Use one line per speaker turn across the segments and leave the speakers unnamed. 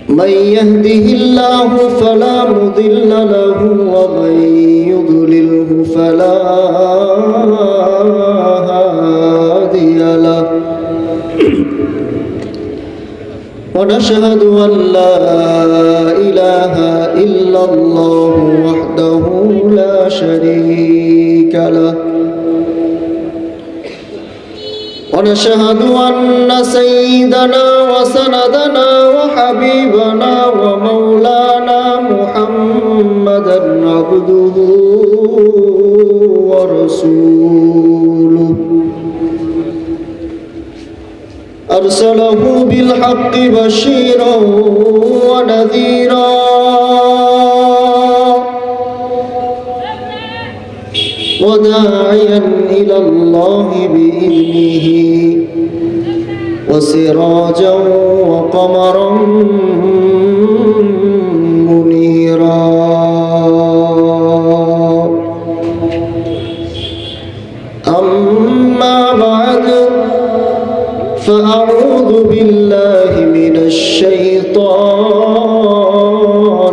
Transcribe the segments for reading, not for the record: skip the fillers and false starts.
من يهده الله فلا مضل له ومن يضلله فلا هادي له ونشهد أن لا إله إلا الله وحده لا شريك له ونشهد أن سيدنا وسندنا وحبيبنا ومولانا محمدا عبده ورسوله أرسله بالحق بشيرا ونذيرا وداعيا إلى الله بإذنه وسراجا وقمرا منيرا أما بعد فأعوذ بالله من الشيطان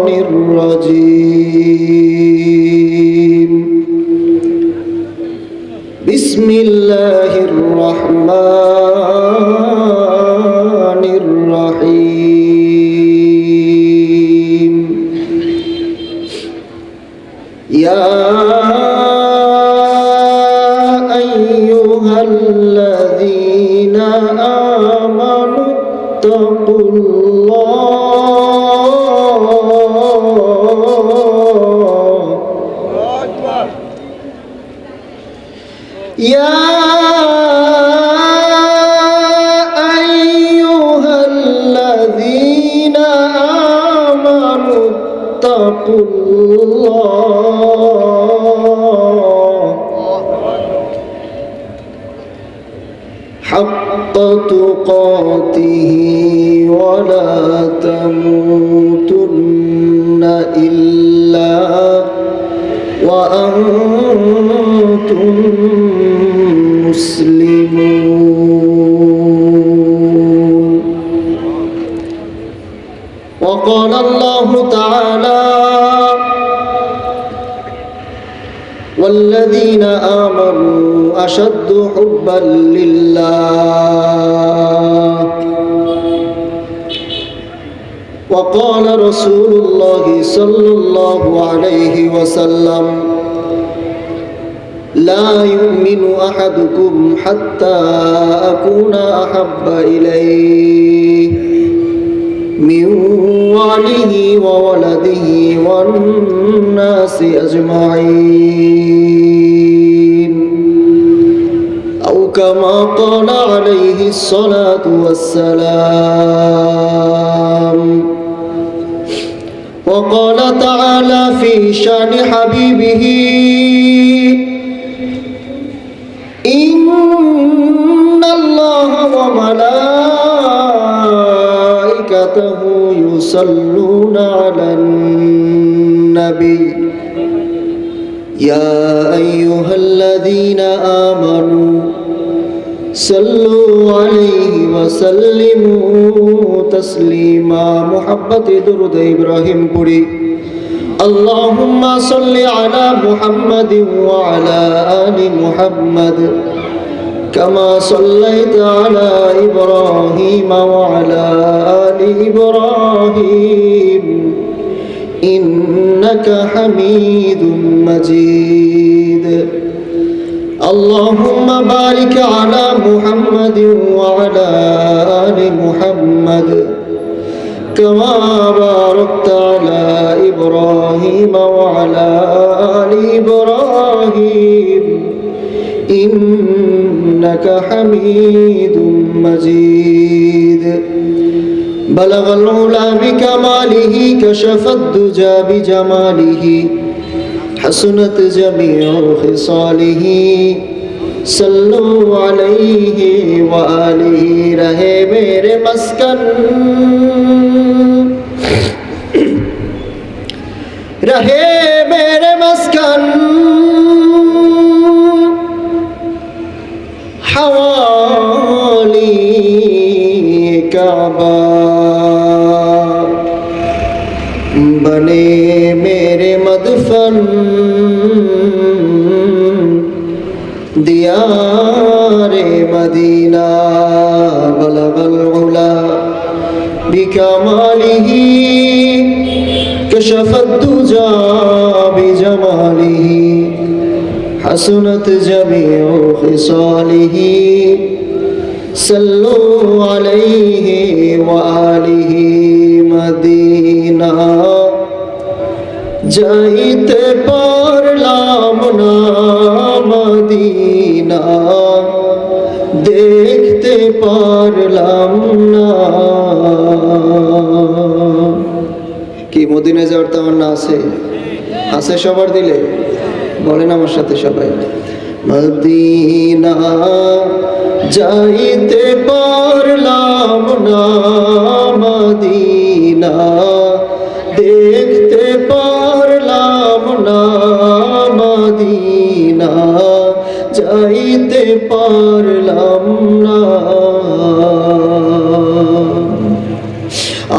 الرجيم بسم الله الرحمن الرحيم يا أيها الذين آمنوا اتقوا الله يا أيها الذين آمنوا اتقوا الله حق تقاته ولا تموتن إلا وأنتم مسلمون وقال الله تعالى والذين آمنوا أشد حبا لله وقال رسول الله صلى الله عليه وسلم لا يؤمن أحدكم حتى أكون أحب إليه من والده وولده والناس أجمعين أو كما قال عليه الصلاة والسلام وقال تعالى في شأن حبيبه إن الله وملائكته يصلون على النبي يا أيها الذين آمنوا صلوا عليه وسلموا تسليما محبت درود إبراهيم پڑھی اللهم صل على محمد وعلى آل محمد كما صليت على إبراهيم وعلى آل إبراهيم إنك حميد مجيد اللهم بارك على محمد وعلى آل محمد كما باركت على إبراهيم وعلى آل إبراهيم إنك حميد مجيد بلغ العلا بكماله كشف الدجى بجماله حسنت جميع خصاله صلوا عليه وآله رہے میرے مسکن رہے میرے مسکن حوالی کعبہ بكماله كشف الدجى بجماله حسنت جميع خصاله صلوا عليه وآله مدينة যাইতে পারলাম না মদিনা দেখতে পারলাম না। কি মদিনায় যাওয়ার তামান্না আছে? আছে সবার দিলে? বলেন আমার সাথে সবাই, মদিনা যাইতে পারলাম না মদিনা দেখতে পারলাম না মদিনা যাইতে পারলাম না।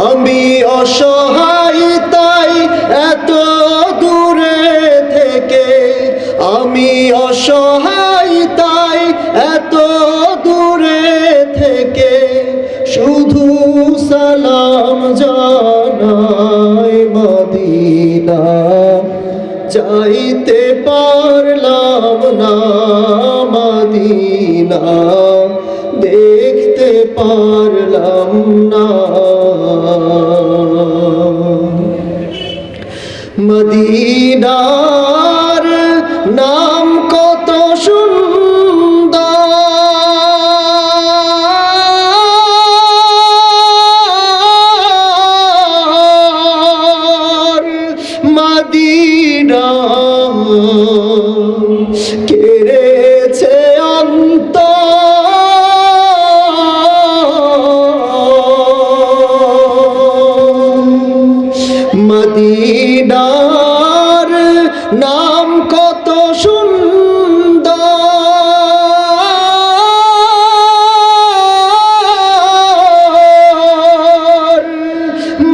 আমি অসহায় তাই এত দূরে থেকে, আমি অসহায় তাই এত দূরে থেকে শুধু সালাম জানাই মদিনা যাইতে পারলাম না মদিনা দেখতে পারলাম না। মদিনার নাম কত সুন্দর, মদিনা কেড়েছে মদিনার নাম কত সুন্দর,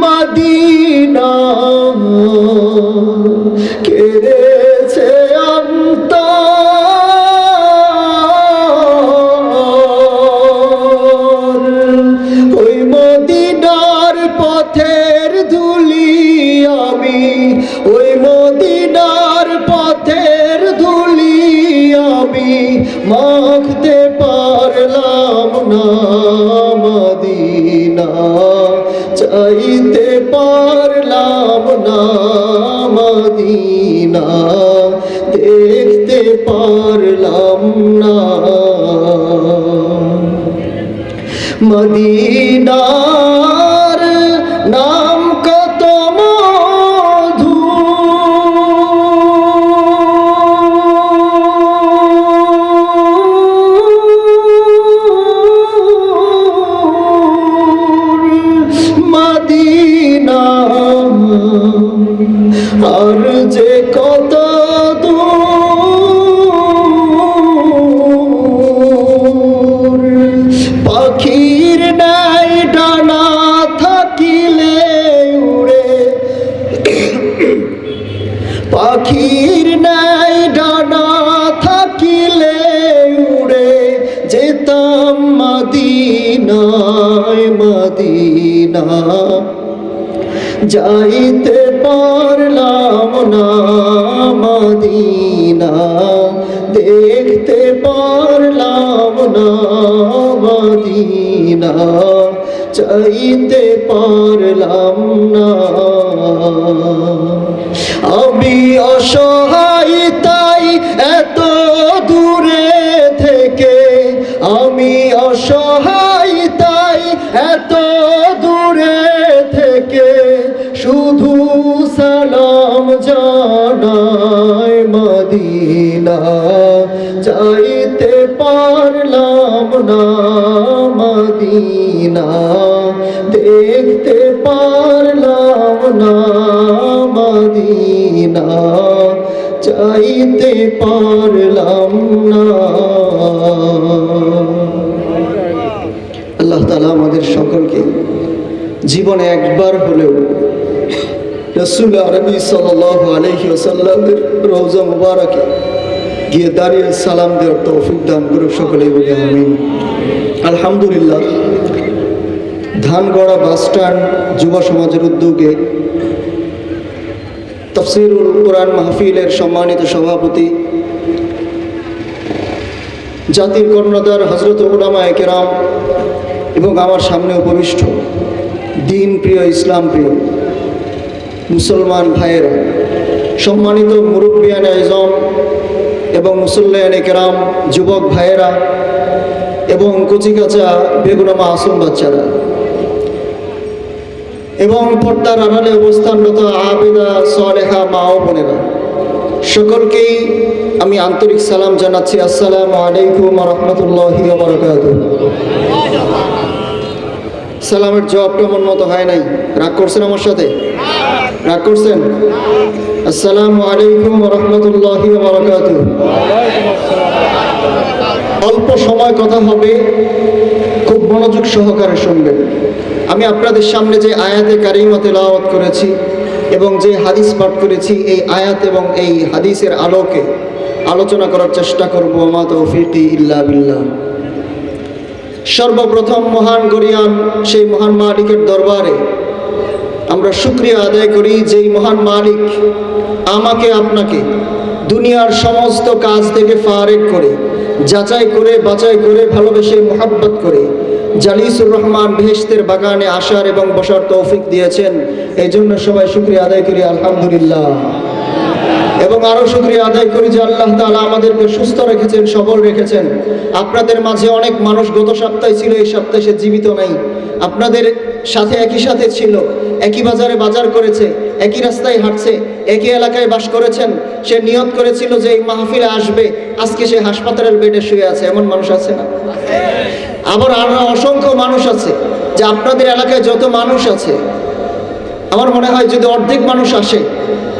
মদিনা কেড়েছে অন্তর। ওই মদিনার পথের ধুলি আমি, ওই মদিনার পথের ধুলি আমি মাখতে পারলাম না মদিনা চাইতে পারলাম না মদিনা দেখতে পারলাম না। মদিনার নাম কত মধু, মদিনা আর যে কত দূর, পাখির নাই ডানা থাকিলে উড়ে, পাখির নাই ডানা থাকিলে উড়ে যেতাম মদিনায় মদিনা যাইতে পারলাম না মদিনা দেখতে পারলাম না মদিনা চাইতে পারলাম না। আমি অসহায় তাই এত দূরে থেকে, আমি অসহায় তাই এত দূরে থেকে শুধু সালাম জানাই মদিনা যাইতে পারলাম না মদিনা দেখতে পারলাম না মদিনা চাইতে পারলাম না। আল্লাহ তাআলা আমাদের সকলকে জীবনে একবার হলেও রাসূল আরবি সাল্লাল্লাহু আলাইহি ওয়াসাল্লামের রওজা মুবারকে গিয়ে দাঁড়িয়ে সালাম দেওয়ার তৌফিক দান করুন সকলেই বলি আমিন। আলহামদুলিল্লাহ। ধানগড়া বাসস্ট্যান্ড যুব সমাজের উদ্যোগে তাফসীরুল কোরআন মাহফিলের সম্মানিত সভাপতি জাতির কর্ণধার হযরত উলামায়ে কেরাম এবং আমার সামনে উপবিষ্ট দিন প্রিয় ইসলাম প্রিয় মুসলমান ভাইয়েরা, সম্মানিত মুরব্বিয়ানে আযম এবং মুসল্লিয়ানে কেরাম, যুবক ভাইয়েরা এবং কচিকাচা বেগুনা মাসুম বাচ্চারা এবং পর্দার আড়ালে অবস্থানরত আবেদা সালেহা মা ও বোনেরা, সকলকেই আমি আন্তরিক সালাম জানাচ্ছি। আসসালামু আলাইকুম ওয়া রাহমাতুল্লাহি ওয়া বারাকাতুহু। সালামের জবাবটা মন মতো হয় নাই, রাগ করছেন আমার সাথে? রাগ করছেন? আসসালামু আলাইকুম ওয়া রাহমাতুল্লাহি ওয়া বারাকাতুহু। অল্প সময় কথা হবে, খুব মনোযোগ সহকারে শুনবেন। আমি আপনাদের সামনে যে আয়াতে কারিমা তেলাওয়াত করেছি এবং যে হাদিস পাঠ করেছি, এই আয়াত এবং এই হাদিসের আলোকে আলোচনা করার চেষ্টা করব। মা তৌফিকি ইল্লা বিল্লাহ। সর্বপ্রথম মহান গরিয়ান সেই মহান মালিকের দরবারে আমরা শুকরিয়া আদায় করি, যেই মহান মালিক আমাকে আপনাকে দুনিয়ার সমস্ত কাজ থেকে ফারেক করে, যাচাই করে বাছাই করে, ভালোবেসে মোহাব্বত করে জালিসুর রহমান বেহেশতের বাগানে আসার এবং বসার তৌফিক দিয়েছেন। এই জন্য সবাই শুকরিয়া আদায় করি আলহামদুলিল্লাহ। এবং আরও শুকরিয়া আদায় করি যে আল্লাহ তাআলা আমাদেরকে সুস্থ রেখেছেন, সবল রেখেছেন। আপনাদের মাঝে অনেক মানুষ গত সপ্তাহে ছিল, এই সপ্তাহে সে জীবিত নাই। আপনাদের সাথে একই সাথে ছিল, একই বাজারে বাজার করেছে, একই রাস্তায় হাঁটছে, একই এলাকায় বাস করেছেন। সে নিয়ত করেছিল যে এই মাহফিলে আসবে, আজকে সে হাসপাতালের বেডে শুয়ে আছে। এমন মানুষ আছে না? আবার আরো অসংখ্য মানুষ আছে যে আপনাদের এলাকায় যত মানুষ আছে, আমার মনে হয় যদি অর্ধেক মানুষ আসে,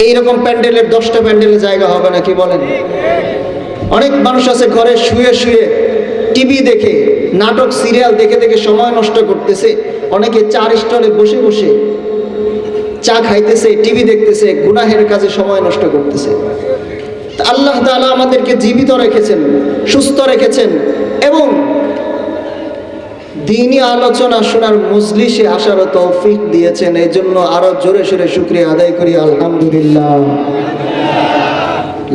এইরকম প্যান্ডেলের 10টা প্যান্ডেলের জায়গা হবে না, কি বলেন? অনেক মানুষ আছে ঘরে শুয়ে শুয়ে টিভি দেখে, নাটক সিরিয়াল দেখে দেখে সময় নষ্ট করতেছে। অনেকে চার স্টলে বসে বসে চা খাইতেছে, টিভি দেখতেছে, গুনাহের কাজে সময় নষ্ট করতেছে। আল্লাহ তাআলা আমাদেরকে জীবিত রেখেছেন, সুস্থ রেখেছেন এবং দ্বীনি আলোচনা শোনার মজলিসে আসার তৌফিক দিয়েছেন। এই জন্য আরো জোরে সোরে শুকরিয়া আদায় করি আলহামদুলিল্লাহ।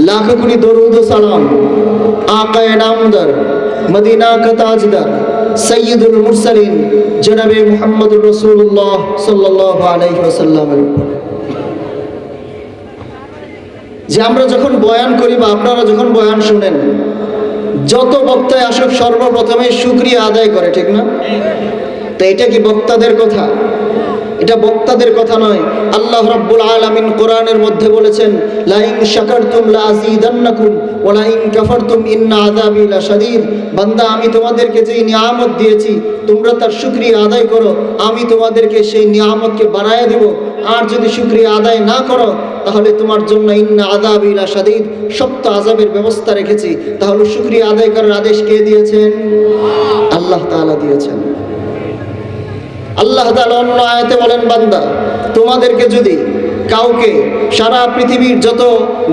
লাখো কোটি দরুদ ও সালাম আকায়ে নামদার, মদিনা কা তাজদার, সাইয়্যিদুল মুরসালিন জনাবে মুহাম্মদুর রাসূলুল্লাহ সাল্লাল্লাহু আলাইহি ওয়াসাল্লামের উপর। যে আমরা যখন বয়ান করি বা আপনারা যখন বয়ান শুনেন, যত বক্তায় আসুক সর্বপ্রথমে শুকরিয়া আদায় করে, ঠিক না? তো এটা কি বক্তাদের কথা? এটা বক্তাদের কথা নয়। আল্লাহ রাব্বুল আলামিন কোরআনের মধ্যে বলেছেন, লা ইন শাকারতুম লা আযীদান্নাকুম ওয়া লা ইন কাফারতুম ইন্না আযাবি লাশাদীদ। বান্দা, আমি তোমাদেরকে যেই নিয়ামত দিয়েছি তোমরা তার শুকরিয়া আদায় করো, আমি তোমাদেরকে সেই নিয়ামতকে বাড়ায়া দেব। আর যদি শুকরিয়া আদায় না করো তাহলে তোমার জন্য ইন্না আযাবি লাশাদীদ, শক্ত আযাবের ব্যবস্থা রেখেছি। তাহলে শুকরিয়া আদায় করার আদেশ কে দিয়েছেন? আল্লাহ তাআলা দিয়েছেন। আল্লাহ তাআলা অন্য আয়াতে বলেন, বান্দা তোমাদেরকে যদি কাউকে সারা পৃথিবীর যত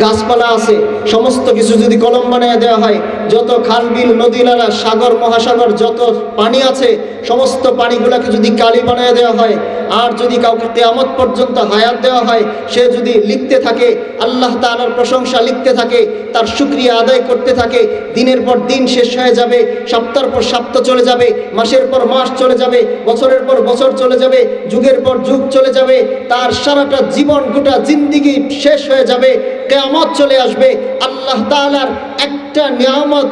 গাছপালা আছে সমস্ত কিছু যদি কলম বানিয়ে দেওয়া হয়, যত খাল বিল নদী নালা সাগর মহাসাগর যত পানি আছে সমস্ত পানিগুলোকে যদি কালি বানিয়ে দেওয়া হয়, আর যদি কাউকে কিয়ামত পর্যন্ত হায়াত দেওয়া হয়, সে যদি লিখতে থাকে আল্লাহ তাআলার প্রশংসা, লিখতে থাকে তার শুকরিয়া আদায় করতে থাকে, দিনের পর দিন শেষ হয়ে যাবে, সপ্তাহের পর সপ্তাহ চলে যাবে, মাসের পর মাস চলে যাবে, বছরের পর বছর চলে যাবে, যুগের পর যুগ চলে যাবে, তার সারাটা জীবন গোটা জিন্দেগি শেষ হয়ে যাবে, কিয়ামত চলে আসবে। আল্লাহ তাআলার একটা নিয়ামত,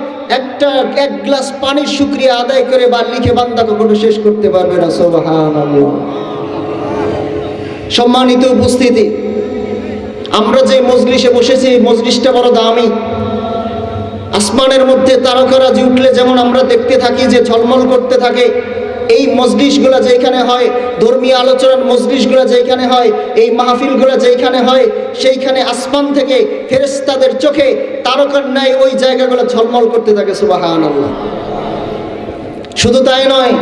এক গ্লাস পানির শুকরিয়া আদায় করে বা লিখে বান্দা কখনো শেষ করতে পারবে না। সুবহানাল্লাহ। সম্মানিত উপস্থিতি, আমরা যে মজলিসে বসেছি এই মজলিসটা বড় দামি। আসমানের মধ্যে তারকারাজি উঠলে যেমন আমরা দেখতে থাকি যে ঝলমল করতে থাকে, এই মজলিসগুলো যেখানে হয়, ধর্মীয় আলোচনার মজলিসগুলো যেখানে হয়, এই মাহফিলগুলো যেখানে হয়, সেইখানে আসমান থেকে ফেরেশতাদের চোখে তারকার ন্যায় ওই জায়গাগুলো ঝলমল করতে থাকে। সুবহানাল্লাহ। শুধু তাই নয়,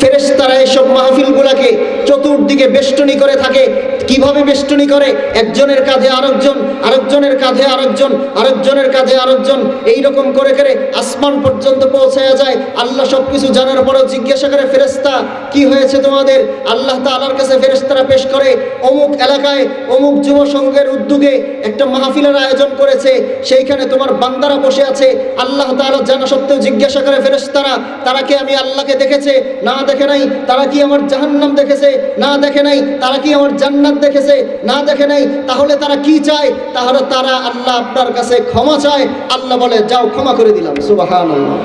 ফেরেশতারা এইসব মাহফিলগুলোকে চতুর্দিকে বেষ্টনী করে থাকে, কিভাবে বেষ্টনী করে, একজনের কাঁধে আরেকজন, আরেকজনের কাঁধে আরেকজন, আরেকজনের কাঁধে আরেকজন, এইরকম করে করে আসমান পর্যন্ত পৌঁছায়া যায়। আল্লাহ সবকিছু জানার পরেও জিজ্ঞাসা করে, ফেরেশতা কি হয়েছে তোমাদের? আল্লাহ তাআলার কাছে ফেরেশতারা পেশ করে, অমুক এলাকায় অমুক যুব সংঘের উদ্যোগে একটা মাহফিলের আয়োজন করেছে, সেইখানে তোমার বান্দারা বসে আছে। আল্লাহ তাআলা জানা সত্ত্বেও জিজ্ঞাসা করে ফেরেশতারা, তারা কি আমি আল্লাহকে দেখেছে? না দেখে নাই। তারা কি আমার জাহান্নাম দেখেছে? না দেখে নাই। তারা কি আমার জান্নাত দেখেছে? না দেখে নাই। তাহলে তারা কি চায়? তাহলে তারা আল্লাহ আপনার কাছে ক্ষমা চায়। আল্লাহ বলে, যাও ক্ষমা করে দিলাম। সুবহানাল্লাহ।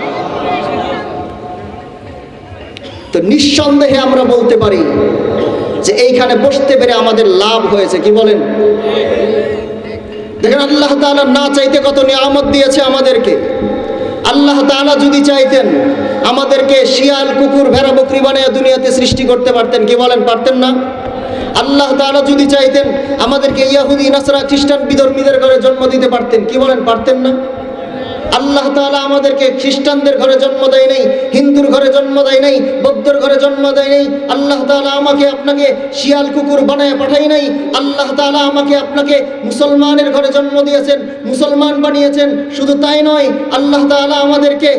তো নিঃসন্দেহে আমরা বলতে পারি যে এইখানে বসতে পেরে আমাদের লাভ হয়েছে। কি বলেন? দেখেন, আল্লাহ তাআলা না চাইতে কত নিয়ামত দিয়েছে আমাদেরকে। আল্লাহ তাআলা যদি চাইতেন আমাদেরকে শিয়াল, কুকুর, ভেড়া, বকরি বানিয়ে দুনিয়াতে সৃষ্টি করতে পারতেন। কি বলেন? পারতেন না? আল্লাহ তাআলা যদি চাইতেন আমাদেরকে ইহুদি, নাসরা, খ্রিস্টান, বিধর্মীদের ঘরে জন্ম দিতে পারতেন। কি বলেন? পারতেন না? আল্লাহ তাআলা আমাদেরকে খ্রিস্টানদের ঘরে জন্ম দেয় নাই, হিন্দুর ঘরে জন্ম দেয় নাই, বৌদ্ধর ঘরে জন্ম দেয় নাই। আল্লাহ তাআলা আমাকে আপনাকে শিয়াল, কুকুর বানায় পাঠাই নাই। আল্লাহ তাআলা আমাকে আপনাকে মুসলমানের ঘরে জন্ম দিয়েছেন, মুসলমান বানিয়েছেন। শুধু তাই নয়, আল্লাহ তাআলা আমাদেরকে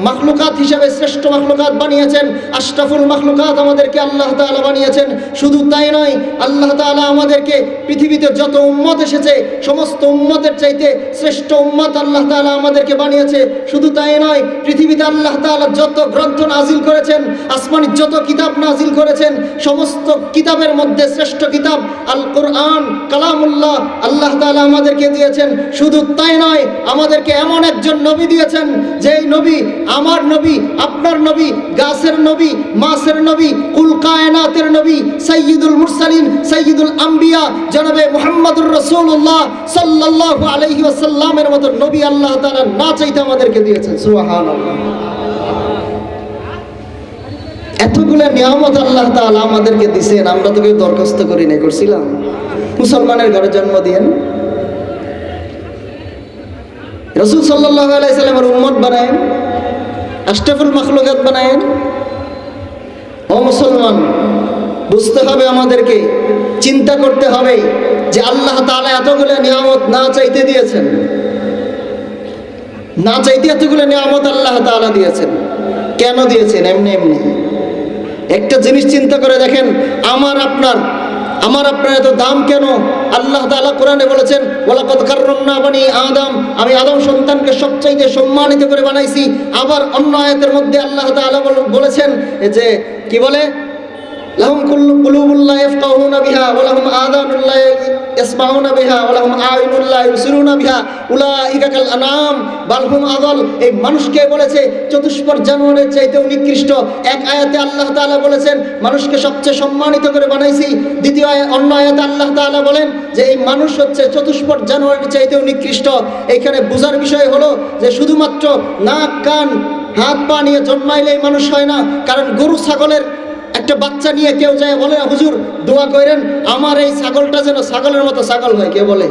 মাখলুকাত হিসেবে শ্রেষ্ঠ মাখলুকাত বানিয়েছেন, আশরাফুল মাখলুকাত আমাদেরকে আল্লাহ তাআলা বানিয়েছেন। শুধু তাই নয়, আল্লাহ তাআলা আমাদেরকে পৃথিবীতে যত উম্মত এসেছে সমস্ত উম্মতের চাইতে শ্রেষ্ঠ উম্মত আল্লাহ তাআলা আমাদেরকে বানিয়েছে। শুধু তাই নয়, পৃথিবীতে আল্লাহ তাআলা যত গ্রন্থ নাজিল করেছেন, আসমানি যত কিতাব নাজিল করেছেন, সমস্ত কিতাবের মধ্যে শ্রেষ্ঠ কিতাব আল কোরআন কালামুল্লাহ আল্লাহ তাআলা আমাদেরকে দিয়েছেন। শুধু তাই নয়, আমাদেরকে এমন একজন নবী দিয়েছেন, যেই নবী আমার নবী, আপনার নবী, গাছের নবী, মাসের নবী, কুল কায়নাতের নবী, সাইয়্যিদুল মুরসালিন, সাইয়্যিদুল আম্বিয়া জনাবে মুহাম্মদুর রাসূলুল্লাহ সাল্লাল্লাহু আলাইহি ওয়াসাল্লামের মতো নবী আল্লাহ তাআলা না চাইতে আমাদেরকে দিয়েছেন। সুবহানাল্লাহ। এতগুলো নিয়ামত আল্লাহ তাআলা আমাদেরকে দিয়েছেন, আমরা তো কেউ দরখাস্ত করি না। করছিলাম মুসলমানের ঘরে জন্ম দিয়েন, রাসূল সাল্লাল্লাহু আলাইহি সাল্লামের উম্মত বানায়েন, আশরাফুল মাখলুকাত বানায়েন। ও মুসলমান, বুঝতে হবে, আমাদেরকে চিন্তা করতে হবে যে আল্লাহ তাআলা এতগুলো নিয়ামত না চাইতে দিয়েছেন, না চাইতে এতগুলো নিয়ামত আল্লাহ তাআলা দিয়েছেন। কেন দিয়েছেন? এমনি এমনি। একটা জিনিস চিন্তা করে দেখেন, আমার আপনার এত দাম কেন? আল্লাহ তাআলা কোরআনে বলেছেন, ওয়ালাকাদ কাররামনা বানি আদম, আমি আদম সন্তানকে সবচাইতে সম্মানিত করে বানাইছি। আবার অন্য আয়াতের মধ্যে আল্লাহ তাআলা বলেছেন যে কি বলে, লাহুম কুলুবুল লা ইয়াফকাহুনা বিহা ওয়া লাহুম আযানুল লা ইয়াসমাউনা বিহা ওয়া লাহুম আ'য়ুনুল লা ইউবসিরুনা বিহা উলাইকা কাল আনআম বাল হুম আযাল। এই মানুষকে বলেছে চতুষ্পদ জানোয়ারের চাইতেও নিকৃষ্ট। এক আয়াতে আল্লাহ তাআলা বলেছেন মানুষকে সবচেয়ে সম্মানিত করে বানাইছি। দ্বিতীয় অন্য আয়াতে আল্লাহ তাআলা বলেন যে এই মানুষ হচ্ছে চতুষ্পদ জানোয়ারের চাইতেও নিকৃষ্ট। এখানে বোঝার বিষয় হলো যে শুধুমাত্র নাক, কান, হাত, পা নিয়ে জন্মাইলেই মানুষ হয় না। কারণ গরু, ছাগলের একটা বাচ্চা নিয়ে কেউ যায় বলে না, হুজুর দোয়া করেন আমার এই ছাগলটা যেন ছাগলের মতো ছাগল হয়, কেউ বলে।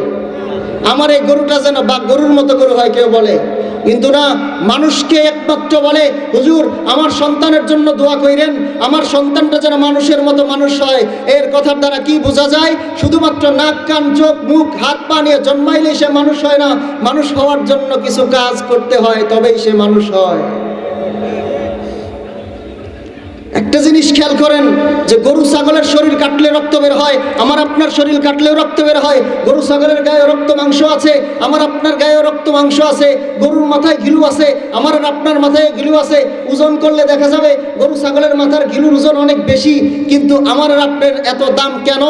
আমার এই গরুটা যেন বা গরুর মতো গরু হয়, কেউ বলে। কিন্তু না, মানুষকে একমাত্র বলে, হুজুর আমার সন্তানের জন্য দোয়া করেন, আমার সন্তানটা যেন মানুষের মতো মানুষ হয়। এর কথার দ্বারা কি বোঝা যায়? শুধুমাত্র নাক, কান, চোখ, মুখ, হাত, পা নিয়ে জন্মাইলে সে মানুষ হয় না। মানুষ হওয়ার জন্য কিছু কাজ করতে হয়, তবেই সে মানুষ হয়। একটা জিনিস খেয়াল করেন যে গরু ছাগলের শরীর কাটলে রক্ত বের হয়, আমার আপনার শরীর কাটলেও রক্ত বের হয়। গরু ছাগলের গায়ে রক্ত মাংস আছে, আমার আপনার গায়েও রক্ত মাংস আছে। গরুর মাথায় ঘিলু আছে, আমার আর আপনার মাথায় ঘিলু আছে। ওজন করলে দেখা যাবে গরু ছাগলের মাথার ঘিলুর ওজন অনেক বেশি। কিন্তু আমার আর আপনার এত দাম কেন?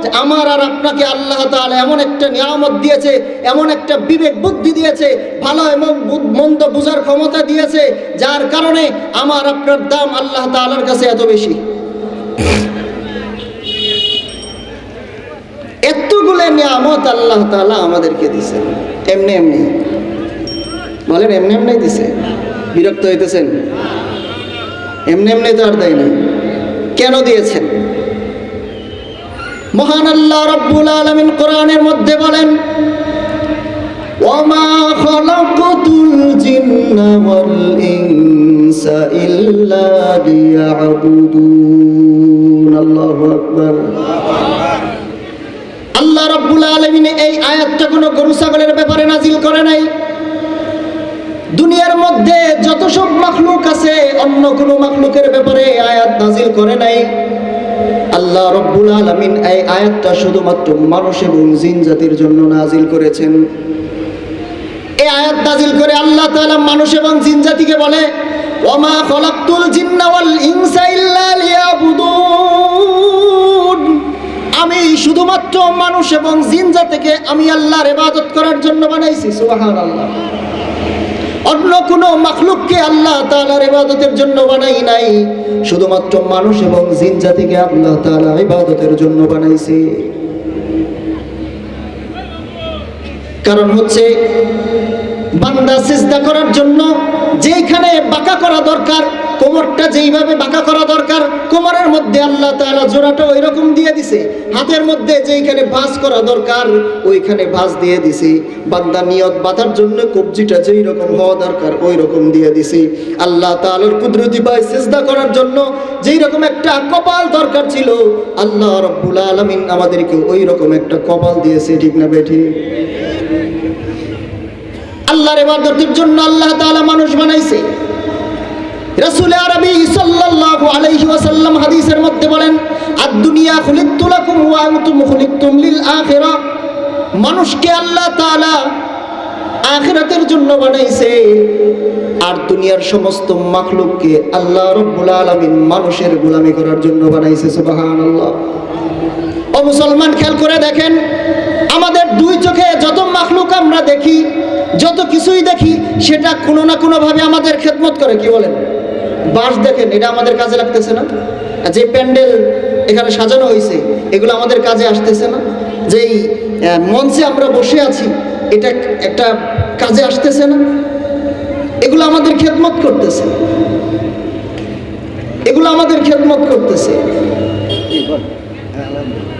যে আমার আর আপনাকে আল্লাহ তাআলা এমন একটা নিয়ামত দিয়েছে, এমন একটা বিবেক বুদ্ধি দিয়েছে, ভালো এবং মন্দ বোঝার ক্ষমতা দিয়েছে, যার কারণে আমার আপনার দাম আল্লাহ তাআলার কাছে এত বেশি। এতগুলো নিয়ামত আল্লাহ তাআলা আমাদেরকে দিয়েছে এমনি এমনি। বলেন এমনি এমনি দিছে? বিরক্ত হইতেছেন? এমনি এমনি তো আর দেয় না। কেন দিয়েছেন? মহান আল্লাহ রাব্বুল আলামিন কোরআনের মধ্যে বলেন, ওয়ামা খালাকাতুল জিন্না ওয়াল ইনসা ইল্লা লিয়াবুদুন। আল্লাহু আকবার। রাব্বুল আলামিন এই আয়াতটা কোনো গরু ছাগলের ব্যাপারে নাজিল করে নাই। দুনিয়ার মধ্যে যত সব মাখলুক আছে অন্য কোনো মাখলুকের ব্যাপারে আয়াত নাজিল করে নাই। আল্লাহ রাব্বুল আলামিন এই আয়াতটা শুধুমাত্র মানুষ এবং জিন জাতির জন্য নাজিল করেছেন। এই আয়াত নাজিল করে আল্লাহ তাআলা মানুষ এবং জিন জাতিকে বলে, ওয়ামা খলাকতুল জিন্না ওয়াল ইনসা ইল্লা লিয়াবুদুন, আমি শুধুমাত্র মানুষ এবং জিন জাতিকে আমি আল্লাহর ইবাদত করার জন্য বানাইছি। সুবহানাল্লাহ। অন্য কোনো মাখলুককে আল্লাহ তাআলার ইবাদতের জন্য বানাই নাই, শুধুমাত্র মানুষ এবং জিন জাতিকে আল্লাহ তাআলা ইবাদতের জন্য বানাইছে। কারণ হচ্ছে বান্দা সিজদা করার জন্য যেখানে বাঁকা করা দরকার, কোমরটা যেইভাবে বাঁকা করা দরকার, কোমরের মধ্যে আল্লাহ তাআলা জোড়াটা ওই রকম দিয়ে দিছে। হাতের মধ্যে যেইখানে ভাঁজ করা দরকার ওইখানে ভাঁজ দিয়ে দিছে। বান্দা নিয়ত বাঁধার জন্য কবজিটা যেই রকম হওয়া দরকার ওই রকম দিয়ে দিছে। আল্লাহ তাআলার কুদরতি পায় সিজদা করার জন্য যেই রকম একটা কপাল দরকার ছিল, আল্লাহ রাব্বুল আলামিন আমাদেরকে ওই রকম একটা কপাল দিয়েছে। ঠিক না বেঠিক? আল্লাহর ইবাদতের জন্য আল্লাহ তাআলা মানুষ বানাইছে। রাসূল আরবী সাল্লাল্লাহু আলাইহি ওয়াসাল্লাম হাদিসের মধ্যে বলেন, আদ-দুনিয়া খুলিকতু লাকুম ওয়া আনতুম খুলিকতুম লিল আখিরাহ, মানুষকে আল্লাহ তাআলা আখিরাতের জন্য বানাইছে, আর দুনিয়ার সমস্ত মাখলুককে আল্লাহ রাব্বুল আলামিন মানুষের গোলামি করার জন্য বানাইছে। সুবহানাল্লাহ। ও মুসলমান, খেয়াল করে দেখেন, আমাদের দুই চোখে যত মাখলুক আমরা দেখি, যত কিছুই দেখি, সেটা কোনো না কোনো ভাবে আমাদের খেদমত করে। কি বলেন? বাঁশ দেখেন, এটা আমাদের কাজে লাগতেছে না? যে প্যান্ডেল এখানে সাজানো হয়েছে এগুলো আমাদের কাজে আসতেছে না? যেই মঞ্চে আমরা বসে আছি এটা একটা কাজে আসতেছে না? এগুলো আমাদের খেদমত করতেছে, এগুলো আমাদের খেদমত করতেছে।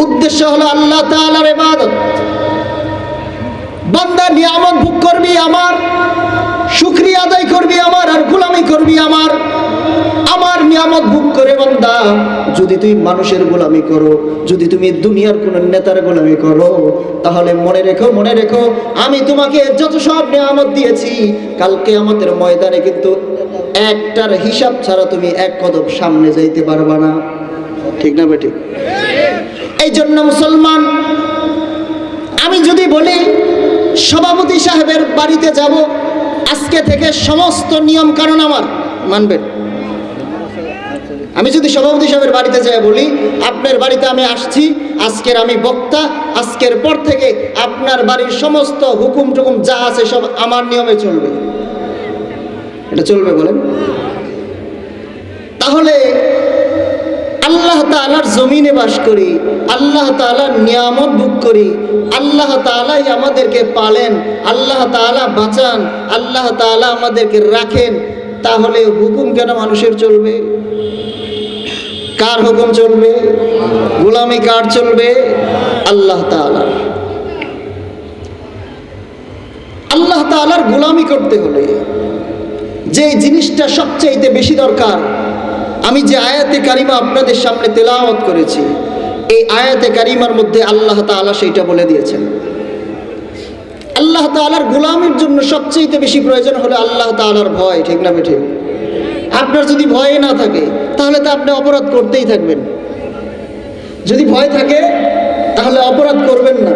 উদ্দেশ্য হলো আল্লাহ তাআলার ইবাদত। বান্দা নিয়ামত ভোগ করবি আমার, শুকরিয়া আদায় করবি আমার, আর গোলামি করবি আমার। আমার নিয়ামত ভোগ করে বান্দা যদি তুই মানুষের গোলামি করো, যদি তুমি দুনিয়ার কোন নেতার গোলামি করো, তাহলে মনে রেখো আমি তোমাকে যত সব নিয়ামত দিয়েছি, কালকে আমাদের ময়দানে কিন্তু একটার হিসাব ছাড়া তুমি এক কদম সামনে যাইতে পারবা না। ঠিক না বেঠিক? এই জন্য মুসলমান, আমি যদি বলি সভাপতি সাহেবের বাড়িতে যাব, আজকে থেকে সমস্ত নিয়ম কানুন আমার মানবেন। আমি যদি সভাপতি সাহেবের বাড়িতে যাই বলি, আপনার বাড়িতে আমি আসছি, আজকের আমি বক্তা, আজকের পর থেকে আপনার বাড়ির সমস্ত হুকুম টুকুম যা আছে সব আমার নিয়মে চলবে, এটা চলবে বলেন? তাহলে আল্লাহ তাআলার জমিনে বাস করি, আল্লাহ তাআলার নিয়ামত ভোগ করি, আল্লাহ তাআলাই আমাদেরকে পালেন, আল্লাহ তাআলা বাঁচান, আল্লাহ তাআলা আমাদেরকে রাখেন, তাহলে হুকুম কেন মানুষের চলবে? কার হুকুম চলবে? গোলামি কার চলবে? আল্লাহ তাআলা। আল্লাহ তাআলার গোলামি করতে হলে যে জিনিসটা সবচেয়ে বেশি দরকার, আমি যে আয়াতে কারিমা আপনাদের সামনে তেলাওয়াত করেছি, এই আয়াতে কারিমার মধ্যে আল্লাহ তাআলা সেইটা বলে দিয়েছেন। আল্লাহ তাআলার গোলামির জন্য সবচেয়ে বেশি প্রয়োজন হলো আল্লাহ তাআলার ভয়। ঠিক না বেঠিক? আপনার যদি ভয় না থাকে তাহলে তো আপনি অপরাধ করতেই থাকবেন। যদি ভয় থাকে তাহলে অপরাধ করবেন না।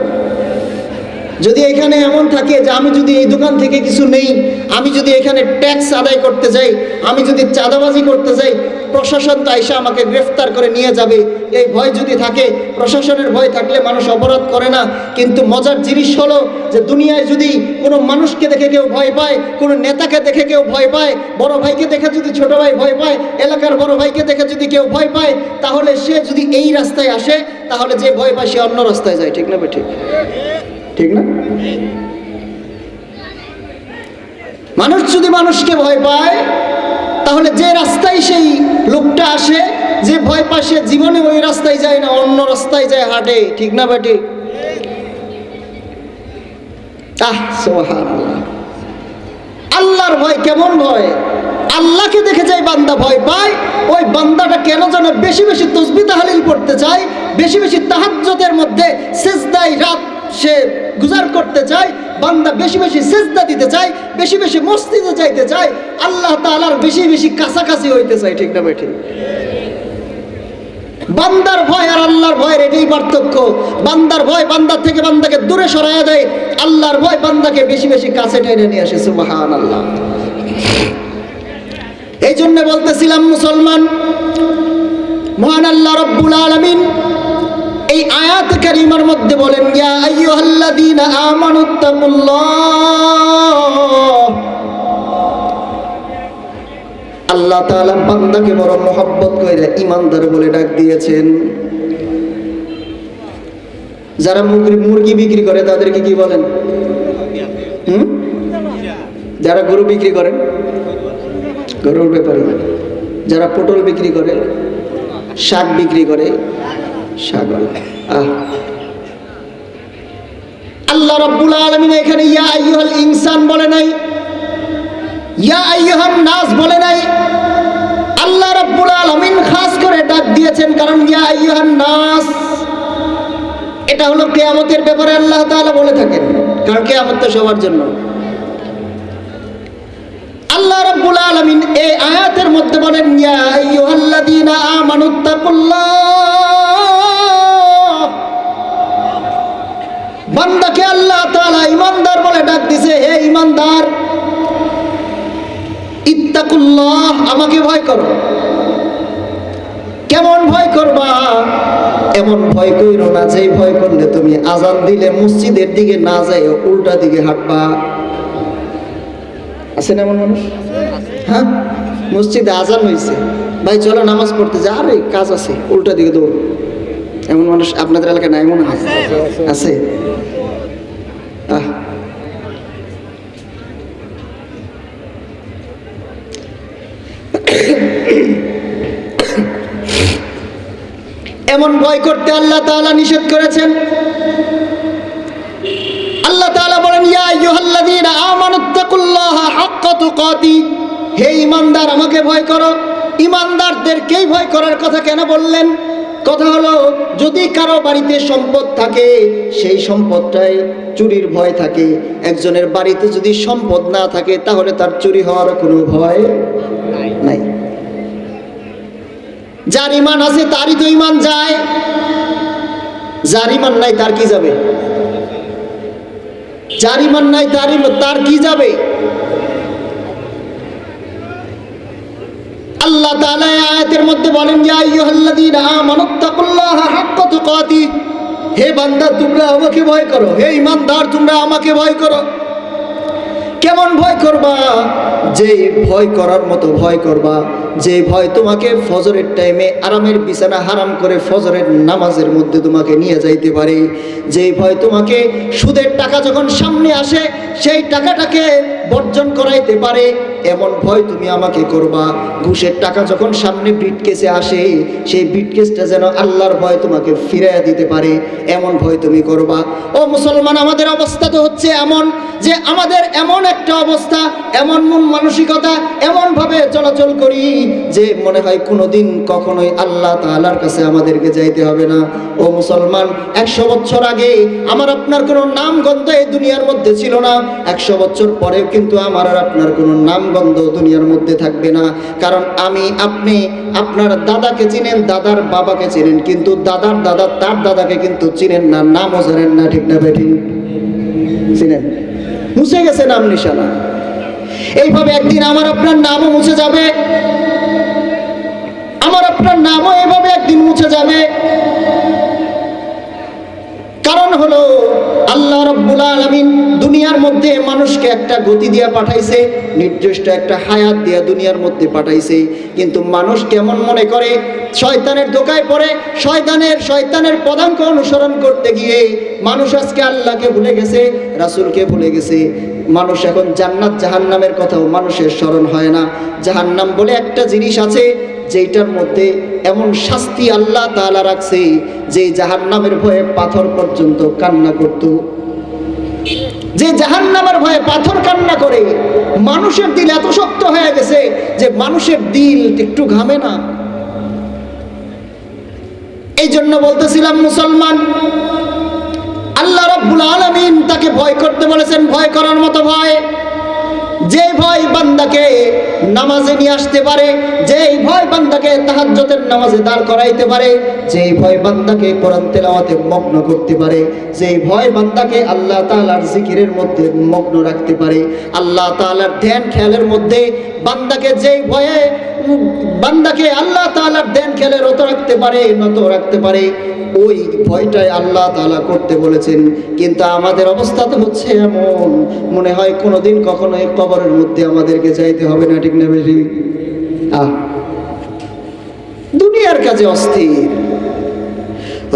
যদি এখানে এমন থাকে যে আমি যদি এই দোকান থেকে কিছু নেই, আমি যদি এখানে ট্যাক্স আদায় করতে যাই, আমি যদি চাঁদাবাজি করতে যাই, প্রশাসন তো আইসা আমাকে গ্রেফতার করে নিয়ে যাবে, এই ভয় যদি থাকে, প্রশাসনের ভয় থাকলে মানুষ অপরাধ করে না। কিন্তু মজার জিনিস হলো যে দুনিয়ায় যদি কোনো মানুষকে দেখে কেউ ভয় পায়, কোনো নেতাকে দেখে কেউ ভয় পায়, বড় ভাইকে দেখে যদি ছোট ভাই ভয় পায়, এলাকার বড় ভাইকে দেখে যদি কেউ ভয় পায়, তাহলে সে যদি এই রাস্তায় আসে, তাহলে যে ভয় পায় সে অন্য রাস্তায় যায়। ঠিক না বেঠিক? ঠিক না? মানুষ যদি মানুষকে ভয় পায়, তাহলে যে রাস্তায় সেই লোকটা আসে, যে ভয় পায়, সে জীবনে ওই রাস্তায় যায় না, অন্য রাস্তায় যায়, হাঁটে। ঠিক না বেটি? সুবহানাল্লাহ। আল্লাহর ভয় কেমন ভয়? আল্লাহকে দেখে যায় বান্দা ভয় পায়, ওই বান্দাটা কেন যেন বেশি বেশি তাসবিহ তাহলিল পড়তে চায়, বেশি বেশি তাহাজ্জুদের মধ্যে সিজদায় রাত সে গুজার করতে চায়, বান্দা বেশি বেশি সিজদা দিতে চায়, বেশি বেশি মসজিদে যাইতে চায়, আল্লাহ তাআলার বেশি বেশি কাছাকাছি হইতে চায়। ঠিক না বেঠিক? বান্দার ভয় আর আল্লাহর ভয়ের এটাই পার্থক্য। বান্দার ভয় বান্দার থেকে বান্দাকে দূরে সরাইয়া দেয়, আল্লাহর ভয় বান্দাকে বেশি বেশি কাছে টেনে নিয়ে আসে। সুবহানাল্লাহ। এই জন্য বলতেছিলাম মুসলমান, মহান আল্লাহ রাব্বুল আলামিন এই আয়াত কারিমার মধ্যে বলেন, ইয়া আইয়ুহাল্লাযীনা আমানুত্তাকুল্লাহ। আল্লাহ তাআলা বান্দাকে বড় মহব্বত কইরা ঈমানদার বলে ডাক দিয়েছেন। যারা মুরগি বিক্রি করে তাদেরকে কি বলেন? যারা গরু বিক্রি করেন গরুর ব্যাপারে, যারা পটল বিক্রি করে, শাক বিক্রি করে, শাক। আল্লাহ রাব্বুল আলামিন এখানে ইয়া আইয়ুহাল ইনসান বলে নাই, ইয়া আইয়ুহান নাস বলে নাই। আল্লাহ রাব্বুল আলামিন খাস করে ডাক দিয়েছেন, কারণ ইয়া আইয়ুহান নাস এটা হলো কিয়ামতের ব্যাপারে আল্লাহ তাআলা বলে থাকেন, কারণ কিয়ামত তো সবার জন্য। আল্লাহ রাব্বুল আলামিন এই আয়াতের মধ্যে বলেন, ইয়া আইয়ুহাল্লাযীনা আমানুত্তাকুল্লাহ। বান্দাকে আল্লাহ তাআলা ঈমানদার বলে ডাক দিছে, হে ঈমানদার, ইত্তাকুল্লাহ, আমাকে ভয় করো। কেমন ভয় করবা? এমন ভয় কইরো না যে ভয় করলে তুমি আজান দিলে মসজিদের দিকে না যাই উল্টা দিকে হাঁটবা। আছে না এমন মানুষ? হ্যাঁ, মসজিদে আজান হয়েছে, ভাই চলো নামাজ পড়তে যা, আরে কাজ আছে, উল্টা দিকে দৌড়। এমন মানুষ আপনাদের এলাকায় নাই মনে হয়? আছে। এমন ভয় করতে আল্লাহ তাআলা নিষেধ করেছেন। আল্লাহ তাআলা বলেন, ইয়া আইয়ুহাল্লাযীনা আমানুত্তাকুল্লাহা হাক্কা তুকাতি। হে ঈমানদার, আমাকে ভয় করো। ঈমানদারদেরকেই ভয় করার কথা কেন বললেন? কথা হলো, যদি কারো বাড়িতে সম্পদ থাকে, সেই সম্পদটাই চুরির ভয় থাকে। একজনের বাড়িতে যদি সম্পদ না থাকে, তাহলে তার চুরি হওয়ার কোনো ভয় নাই। যার ঈমান আছে তারই তো ঈমান যায়, যার ঈমান নাই তার কি যাবে? যার ঈমান নাই তার কি যাবে? আল্লাহ তাআলা এই আয়াতের মধ্যে বলেন, ইয়া আইয়ুহাল্লাযীনা আমানুত্তাকুল্লাহা হাক্কা তুকাতি। হে বান্দা, তোমরা আমাকে ভয় করো। হে ঈমানদার, তোমরা আমাকে ভয় করো। কেমন ভয় করবা? যে ভয় করার মতো ভয় করবা, যে ভয় তোমাকে ফজরের টাইমে আরামের বিছানা হারাম করে ফজরের নামাজের মধ্যে তোমাকে নিয়ে যাইতে পারে। যে ভয় তোমাকে সুদের টাকা যখন সামনে আসে সেই টাকাটাকে বর্জন করাইতে পারে, এমন ভয় তুমি আমাকে করবা। ঘুষের টাকা যখন সামনে ব্রিটকেসে আসে, সেই ব্রিটকেসটা যেন আল্লাহর ভয় তোমাকে ফিরাইয়া দিতে পারে, এমন ভয় তুমি করবা। ও মুসলমান, আমাদের অবস্থা তো হচ্ছে এমন যে আমাদের এমন একটা অবস্থা, এমন মন মানসিকতা, এমনভাবে চলাচল করি যে মনে হয় কোনোদিন কখনোই আল্লাহ তাআলার কাছে আমাদেরকে যাইতে হবে না। ও মুসলমান, 100 বছর আগে আমার আপনার কোনো নামগন্ধ এই দুনিয়ার মধ্যে ছিল না। 100 বছর পরেও কিন্তু আমার আর আপনার কোনো নামগন্ধ দুনিয়ার মধ্যে থাকবে না। কারণ আমি, আপনি আপনার দাদাকে চিনেন, দাদার বাবাকে চিনেন, কিন্তু দাদার দাদা তার দাদাকে কিন্তু চিনেন না, নামও জানেন না। ঠিক না বেঠিক? চিনেন? মুছে গেছে নাম নিশানা। এইভাবে একদিন আমার আপনার নামও মুছে যাবে, আমার আপনার নামও এভাবে একদিন মুছে যাবে। কারণ হলো আল্লাহ রাব্বুল আলামিন দুনিয়ার মধ্যে মানুষকে একটা গতি দিয়ে পাঠাইছে, নির্দিষ্ট একটা হায়াত দিয়ে দুনিয়ার মধ্যে পাঠাইছে। কিন্তু মানুষ কেমন মনে করে, শয়তানের ধোঁকায় পড়ে, শয়তানের পদাঙ্ক অনুসরণ করতে গিয়ে মানুষ আজকে আল্লাহকে ভুলে গেছে, রাসূলকে ভুলে গেছে। মানুষ এখন জান্নাত জাহান্নামের কথাও মানুষের স্মরণ হয় না। জাহান্নাম বলে একটা জিনিস আছে, যেটার মধ্যে এমন শাস্তি আল্লাহ তাআলা রাখছে যে জাহান্নামের ভয়ে পাথর পর্যন্ত কান্না করত। যে জাহান্নামের ভয়ে পাথর কান্না করে। মানুষের দিল এত শক্ত হয়ে গেছে যে মানুষের দিল একটু ঘামে না। এই জন্য বলতেছিলাম মুসলমান, আল্লাহ রাব্বুল ভয় করার মতো ভয়, যে ভয় বান্দাকে নামাজে নিয়ে আসতে পারে, যেই ভয় বান্দাকে তাহাজ্জুদের নামাজে দাঁড় করাইতে পারে, যেই ভয় বান্দাকে কোরআন তেলাওয়াতে মগ্ন করতে পারে, যেই ভয় বান্দাকে আল্লাহ তাআলার জিকিরের মধ্যে মগ্ন রাখতে পারে, আল্লাহ তাআলার ধ্যান খেয়ালের মধ্যে বান্দাকে, যেই ভয়ে বান্দাকে আল্লাহ তাআলার ধ্যান খেয়ালে রত রাখতে পারে, নত রাখতে পারে, ওই ভয়টাই আল্লাহ তাআলা করতে বলেছেন। কিন্তু আমাদের অবস্থা তো হচ্ছে এমন, মনে হয় কোনোদিন কখনো এই কবরের মধ্যে আমাদেরকে যাইতে হবে না, ঠিক না বেশি? দুনিয়ার কাজে অস্থির।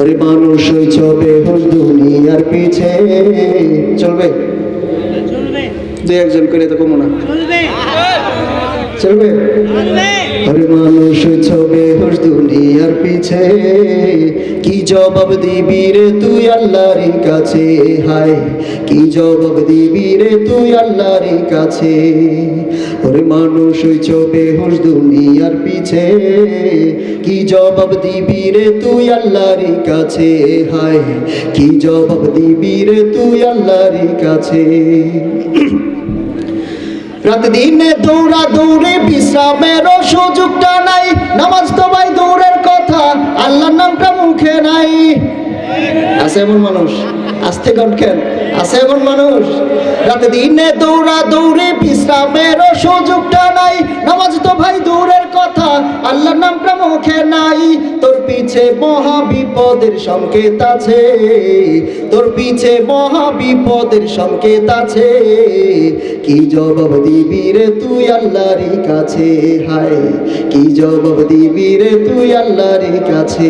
আরে মানুষ চলবে দুনিয়ার পিছে, চলবে দুই একজন করে তো কমো না, চলবে? আরে মানুষ ছবে দুনিয়ার পিছে, কি জবাব দিবি রে তুই আল্লাহর কাছে? হায় কি জবাব দিবি রে তুই আল্লাহর কাছে? ওরে মানুষ ছবে দুনিয়ার পিছে, কি জবাব দিবি রে তুই আল্লাহর কাছে? হায় কি জবাব দিবি রে তুই আল্লাহর কাছে? রাত দিনে দৌড়া দৌড়ে বিশ্রামেরও সুযোগটা নাই, নামাজ তো ভাই দৌড়ের কথা, আল্লাহর নামটা মুখে নাই। আছে এমন মানুষ? আস্তে কণ্ঠেন, আছে এমন মানুষ? রাত দিনে দৌড়া দৌড়ে বিশ্রামেরও সুযোগটা নাই, নামাজ তো ভাই দৌড়ের কথা, আল্লাহর নামটা মুখে নাই। তোর পিছে মহা বিপদের সংকেত আছে, তোর পিছে মহা বিপদের সংকেত আছে, কি জবাব দিবি রে তুই আল্লাহর কাছে? হায় কি জবাব দিবি রে তুই আল্লাহর কাছে?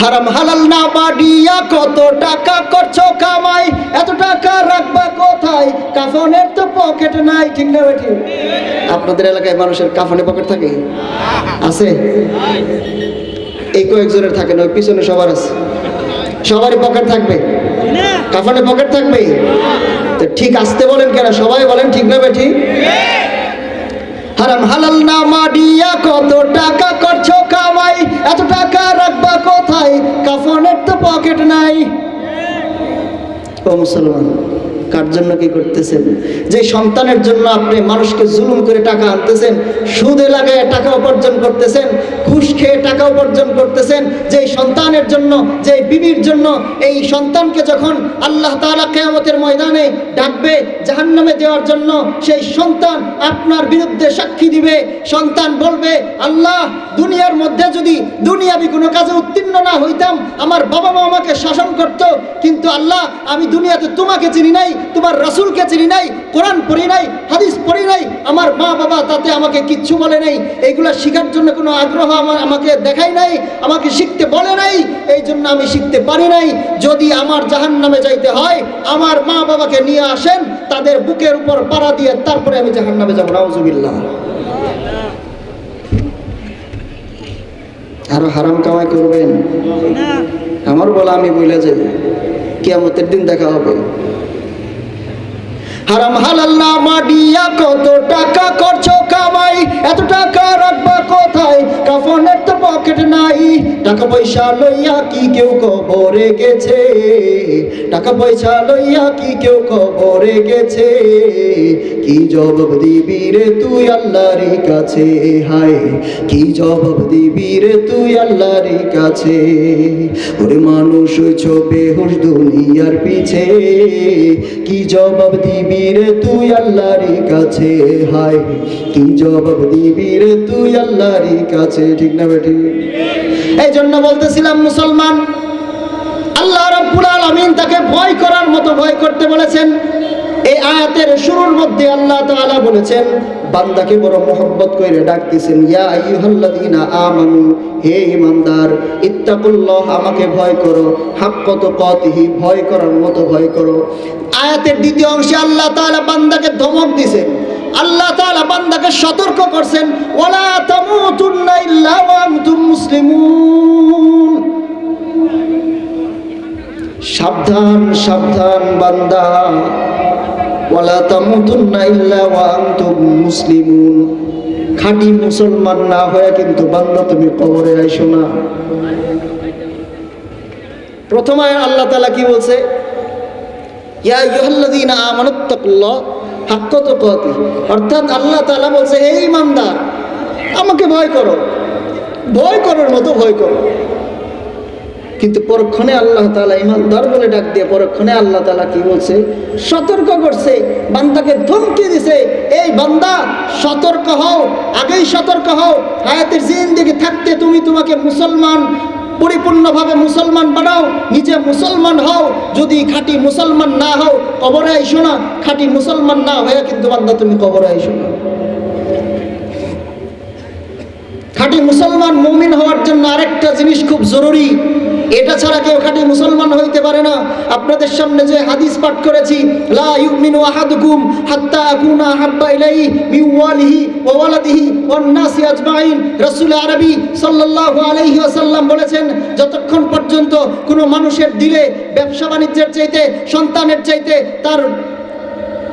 হারাম হালাল না বাড়িয়া কত টাকা করছো কামাই, এত টাকা রাখবা কোথায়? কাফনের তো পকেট নাই, ঠিক না বেঠি? আপনাদের এলাকায় মানুষের কাফনে পকেট থাকে? আছে? এই কয়েকজনের থাকে না, পিছনে সবার আছে। সবারই পকেট থাকবে, কাফনে পকেট থাকবে। তো ঠিক আসতে বলেন কেন? সবাই বলেন ঠিক না বেঠি? হারাম হালাল না মাডিয়া কত টাকা করছো কামাই, এত টাকা রাখবা কোথায়? কাফনের তো পকেট নাই। ও মুসলমান, কার জন্য কি করতেছেন? যে সন্তানের জন্য আপনি মানুষকে জুলুম করে টাকা আনতেছেন, সুদে লাগায় টাকা উপার্জন করতেছেন, ঘুষ খেয়ে টাকা উপার্জন করতেছেন, যে সন্তানের জন্য, যে বিবির জন্য, এই সন্তানকে যখন আল্লাহ তাআলা কিয়ামতের ময়দানে ডাকবে জাহান্নামে দেওয়ার জন্য, সেই সন্তান আপনার বিরুদ্ধে সাক্ষী দিবে। সন্তান বলবে, আল্লাহ দুনিয়ার মধ্যে যদি দুনিয়াবি কোনো কাজে উত্তীর্ণ না হইতাম, আমার বাবা মা আমাকে শাসন করত, কিন্তু আল্লাহ আমি দুনিয়াতে তোমাকে চিনি নাই, তোমার রাসূলকে চিনি নাই, কোরআন পড়ি নাই, হাদিস পড়ি নাই, আমার মা বাবা তাতে আমাকে কিচ্ছু বলে নাই, এইগুলা শেখার জন্য কোনো আগ্রহ আমাকে দেখাই নাই, আমাকে শিখতে বলে নাই, এই জন্য আমি শিখতে পারি নাই। যদি আমার জাহান্নামে যাইতে হয়, আমার মা বাবাকে নিয়ে আসেন, তাদের বুকের উপর পাড়া দিয়ে তারপরে আমি জাহান্নামে যাব। নাউজুবিল্লাহ। আরো হারাম কামাই করবেন? আমার বলা আমি বলে যাই, কিয়ামতের দিন দেখা হবে। হারাম হালাল না মাডিয়া কত টাকা করছো কামাই, এত টাকা রাখবা কোথায়? কাফনের তো পকেট নাই। টাকা পয়সা লইয়া কি কেউ কবরে গেছে? টাকা পয়সা লইয়া কি কেউ কবরে গেছে? কি জবাব দিবি রে তুই আল্লাহর কাছে? হায় কি জবাব দিবি রে তুই আল্লাহর কাছে? ওরে মানুষ ছবে হুশ দুনিয়ার পিছে, কি জবাব দিবি রে তুই আল্লাহর কাছে? হায় কি জবাব দিবি রে তুই আল্লাহর কাছে? ঠিক না বেঠি? এই জন্য বলতেছিলাম, মুসলমান আল্লাহ রাব্বুল আলামিন তাকে ভয় করার মতো ভয় করতে বলেছেন। এই আয়াতের শুরুর মধ্যে আল্লাহ তাআলা বলেছেন, বান্দাকে বড় মহব্বত করে ডাকতেছেন, ইয়া আইয়ুহাল্লাযীনা আমানু, হে ঈমানদার, ইত্তাকুল্লাহ, আমাকে ভয় করো, হাক্কা তুকাতিহি, ভয় করার মতো ভয় করো। আয়াতের দ্বিতীয় অংশে আল্লাহ তাআলা বান্দাকে ধমক দিয়েছেন, আল্লাহ তাআলা বান্দাকে সতর্ক করছেন, ওয়ালা তামুতুন্না ইল্লা ওয়া আনতুম মুসলিমুন। সাবধান সাবধান বান্দা, ওয়ালা তামুতুন্না ইল্লা ওয়া আনতুম মুসলিমুন। খাঁটি মুসলমান না হয়ে কিন্তু বান্দা তুমি কবরে আইসো না। প্রথমে আল্লাহ তাআলা কি বলছে? ইয়া আইয়ুহাল্লাযীনা আমানুত্তাকুল্লাহ হাক্কা তুকাতিহি, অর্থাৎ আল্লাহ তাআলা বলছে হে ঈমানদার আমাকে ভয় করো, ভয় করার মতো ভয় করো। কিন্তু পরক্ষণে আল্লাহ তাআলা ঈমানদার বলে ডাক দিয়ে পরক্ষণে আল্লাহ তাআলা কি বলছে? সতর্ক করছে, বান্দাকে ধমকি দিছে, এই বান্দা সতর্ক হও, আগেই সতর্ক হও। হায়াতের জিন্দেগি থাকতে তুমি তোমাকে মুসলমান পরিপূর্ণভাবে মুসলমান বানাও, নিজে মুসলমান হও। যদি খাঁটি মুসলমান না হও কবরে আইসো না, খাঁটি মুসলমান না হয়ে কিন্তু বান্দা তুমি কবরে আইসো না। খাঁটি মুসলমান মুমিন হওয়ার জন্য আরেকটা জিনিস খুব জরুরি, এটা ছাড়া কেউ খাঁটি মুসলমান হইতে পারে না। আপনাদের সামনে যে হাদিস পাঠ করেছি, লা ইউমিনু আহাদুকুম হাত্তা আকুনা হাব্বা ইলাইহি মিন ওয়ালিহি ওয়া ওয়ালাদিহি ওয়ান নাসি আজমাইন। রাসূল আরবি সাল্লাল্লাহু আলাইহি ওয়াসাল্লাম বলেছেন, যতক্ষণ পর্যন্ত কোনো মানুষের দিলে ব্যবসা বাণিজ্যের চাইতে, সন্তানের চাইতে, তার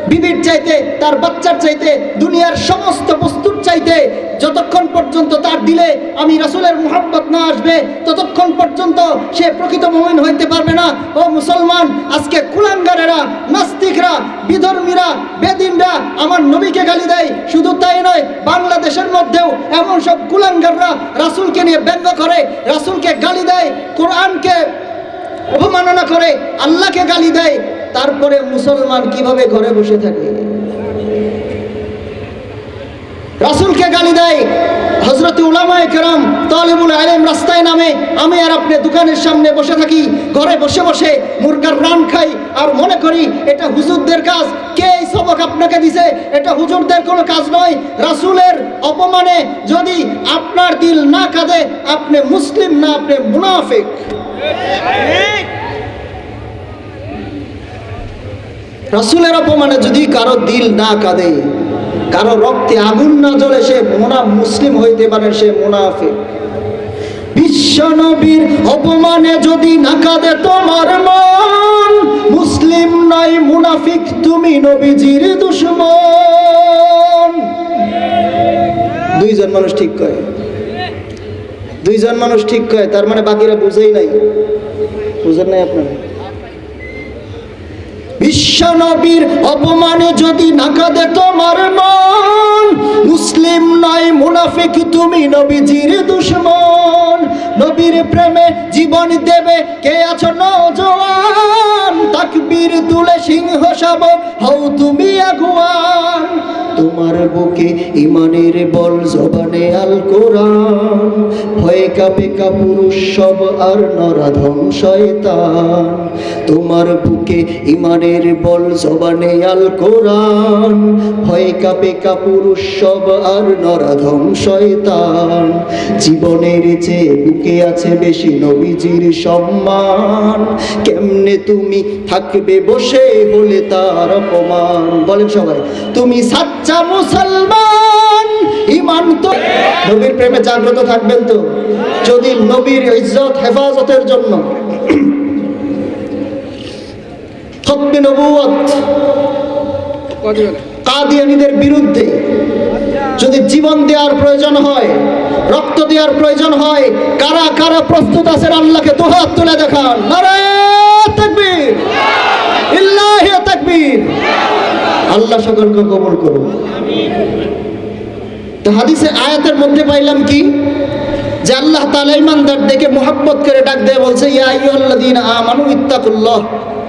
বিবির চাইতে, তার বাচ্চার চাইতে, দুনিয়ার সমস্ত বস্তুর চাইতে যতক্ষণ পর্যন্ত তার দিলে আমি রাসূলের মুহাব্বত না আসবে ততক্ষণ পর্যন্ত সে প্রকৃত মুমিন হইতে পারবে না। ও মুসলমান, আজকে কুলাঙ্গারেরা, নাস্তিকরা, বিধর্মীরা, বেদিনরা আমার নবীকে গালি দেয়। শুধু তাই নয়, বাংলাদেশের মধ্যেও এমন সব কুলাঙ্গাররা রাসূলকে নিয়ে ব্যঙ্গ করে, রাসূলকে গালি দেয়, কোরআনকে অবমাননা করে, আল্লাহকে গালি দেয়। তারপরে মুসলমান কিভাবে ঘরে বসে থাকে? রাসূলকে গালি দেয়, হযরত উলামায়ে কেরাম, তালিবুল ইলম রাস্তায় নামে, আমি আর আপনি দোকানের সামনে বসে থাকি, ঘরে বসে বসে মুরগার রান খাই আর মনে করি এটা হুজুরদের কাজ। কে এই সবক আপনাকে দিছে? এটা হুজুরদের কোনো কাজ নয়। রাসূলের অপমানে যদি আপনার দিল না কাঁদে, আপনি মুসলিম না, আপনি মুনাফিক। রাসূলের অপমানে যদি কারো দিল না কাঁদে, কারো রক্তে আগুন না জ্বলে, সে মুসলিম হইতে পারে, সে মুনাফিক। বিশ্ব নবীর অপমানে যদি না কাঁদে তোমার মন, মুসলিম নয় মুনাফিক, তুমি নবীজির দুশমন। দুইজন মানুষ ঠিক কয়, দুইজন মানুষ ঠিক কয়, তার মানে বাকিরা বুঝেই নাই। বুঝেন নাই আপনারা? বিশ্ব নবীর অপমানে যদি না কাঁদে তোমার মন, মুসলিম নয় মুনাফিক, তুমি নবীজির দুশমন। নবীর প্রেমে জীবন দেবে কে আছো নওজোয়ান, তাকবীর তুলে সিংহ শাবক হও তুমি আগুয়ান। তোমার বুকে ইমানের বল, জবানে আল কোরআন, ভয়ে কাঁপে কাপুরুষ সব আর নরাধম শয়তান। তোমার বুকে ইমানের বল, জবানে আল কোরআন, ভয়ে কাঁপে কাপুরুষ সব আর নরাধম শয়তান। জীবনের চেয়ে বুকে আছে বেশি নবীজির সম্মান, কেমনে তুমি থাকবে বসে হলে তার অপমান। বলেন সবাই, তুমি সাচ্চা মুসলমান, ইমান তো। নবীর প্রেমে জাগ্রত থাকবেন তো? যদি নবীর ইজ্জত হেফাজতের জন্য খতমে নবুয়ত কাদিয়ানীদের বিরুদ্ধে যদি জীবন দেওয়ার প্রয়োজন হয়, রক্ত দেওয়ার প্রয়োজন হয়, কারা কারা প্রস্তুত আছেন আল্লাহকে দুহাত তুলে দেখান। নারে তাকবীর, ইল্লাহি তাকবীর। আল্লাহ সকলকে কবুল করুন। তো হাদিসে আয়াতের মধ্যে পাইলাম কি, যে আল্লাহ তাআলা ঈমানদারদেরকে মুহাব্বত করে ডাক দিয়ে বলছে, ইয়া আইয়ুহাল্লাযীনা আমানু ইত্তাকুল্লাহ,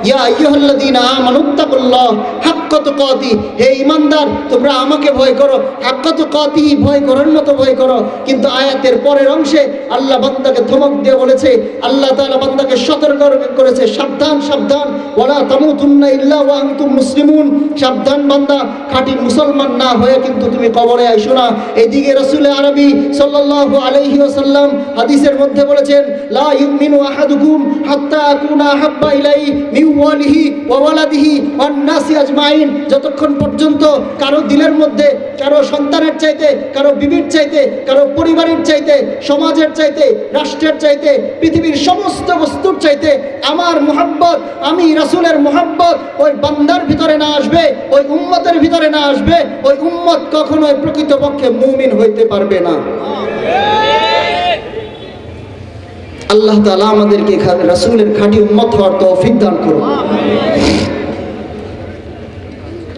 ইয়া আইয়ুহাল্লাযীনা আমানু ইত্তাকুল্লাহ হাক্কা তুকাতিহি। হে ঈমানদার, তোমরা আমাকে ভয় করো, হাক্কা তুকাতিহি, ভয় করার মতো ভয় করো। কিন্তু আয়াতের পরের অংশে আল্লাহ বান্দাকে ধমক দিয়ে বলেছে, আল্লাহ তাআলা বান্দাকে সতর্ক করেছে, সাবধান সাবধান, ওয়ালা তামুতুন্না ইল্লা ওয়া আনতুম মুসলিমুন। সাবধান বান্দা, খাঁটি মুসলমান না হয়ে কিন্তু তুমি কবরে আইসো না। এইদিকে রাসূল আরবি সাল্লাল্লাহু আলাইহি ওয়াসাল্লাম হাদিসের মধ্যে বলেছেন, লা ইউমিনু আহাদুকুম হাত্তা আকুনা হাব্বা ইলাইহি মিন ওয়ালিহি ওয়া ওয়ালাদিহি ওয়ান নাসি আজমাইন। যতক্ষণ পর্যন্ত কারো দিলের মধ্যে, কারো সন্তানের চাইতে, কারো বিবির চাইতে, কারো পরিবারের চাইতে, সমাজের চাইতে, রাষ্ট্রের চাইতে, পৃথিবীর সমস্ত বস্তুর চাইতে আমার মুহাব্বত, আমি রাসূলের মুহাব্বত ওই বান্দার ভিতরে না আসবে, ওই উম্মতের ভিতরে না আসবে, ওই উম্মত কখনোই প্রকৃতপক্ষে মুমিন হইতে পারবে না। আল্লাহ তাআলা আমাদেরকে রাসূলের খাঁটি উম্মত হওয়ার তৌফিক দান করুন।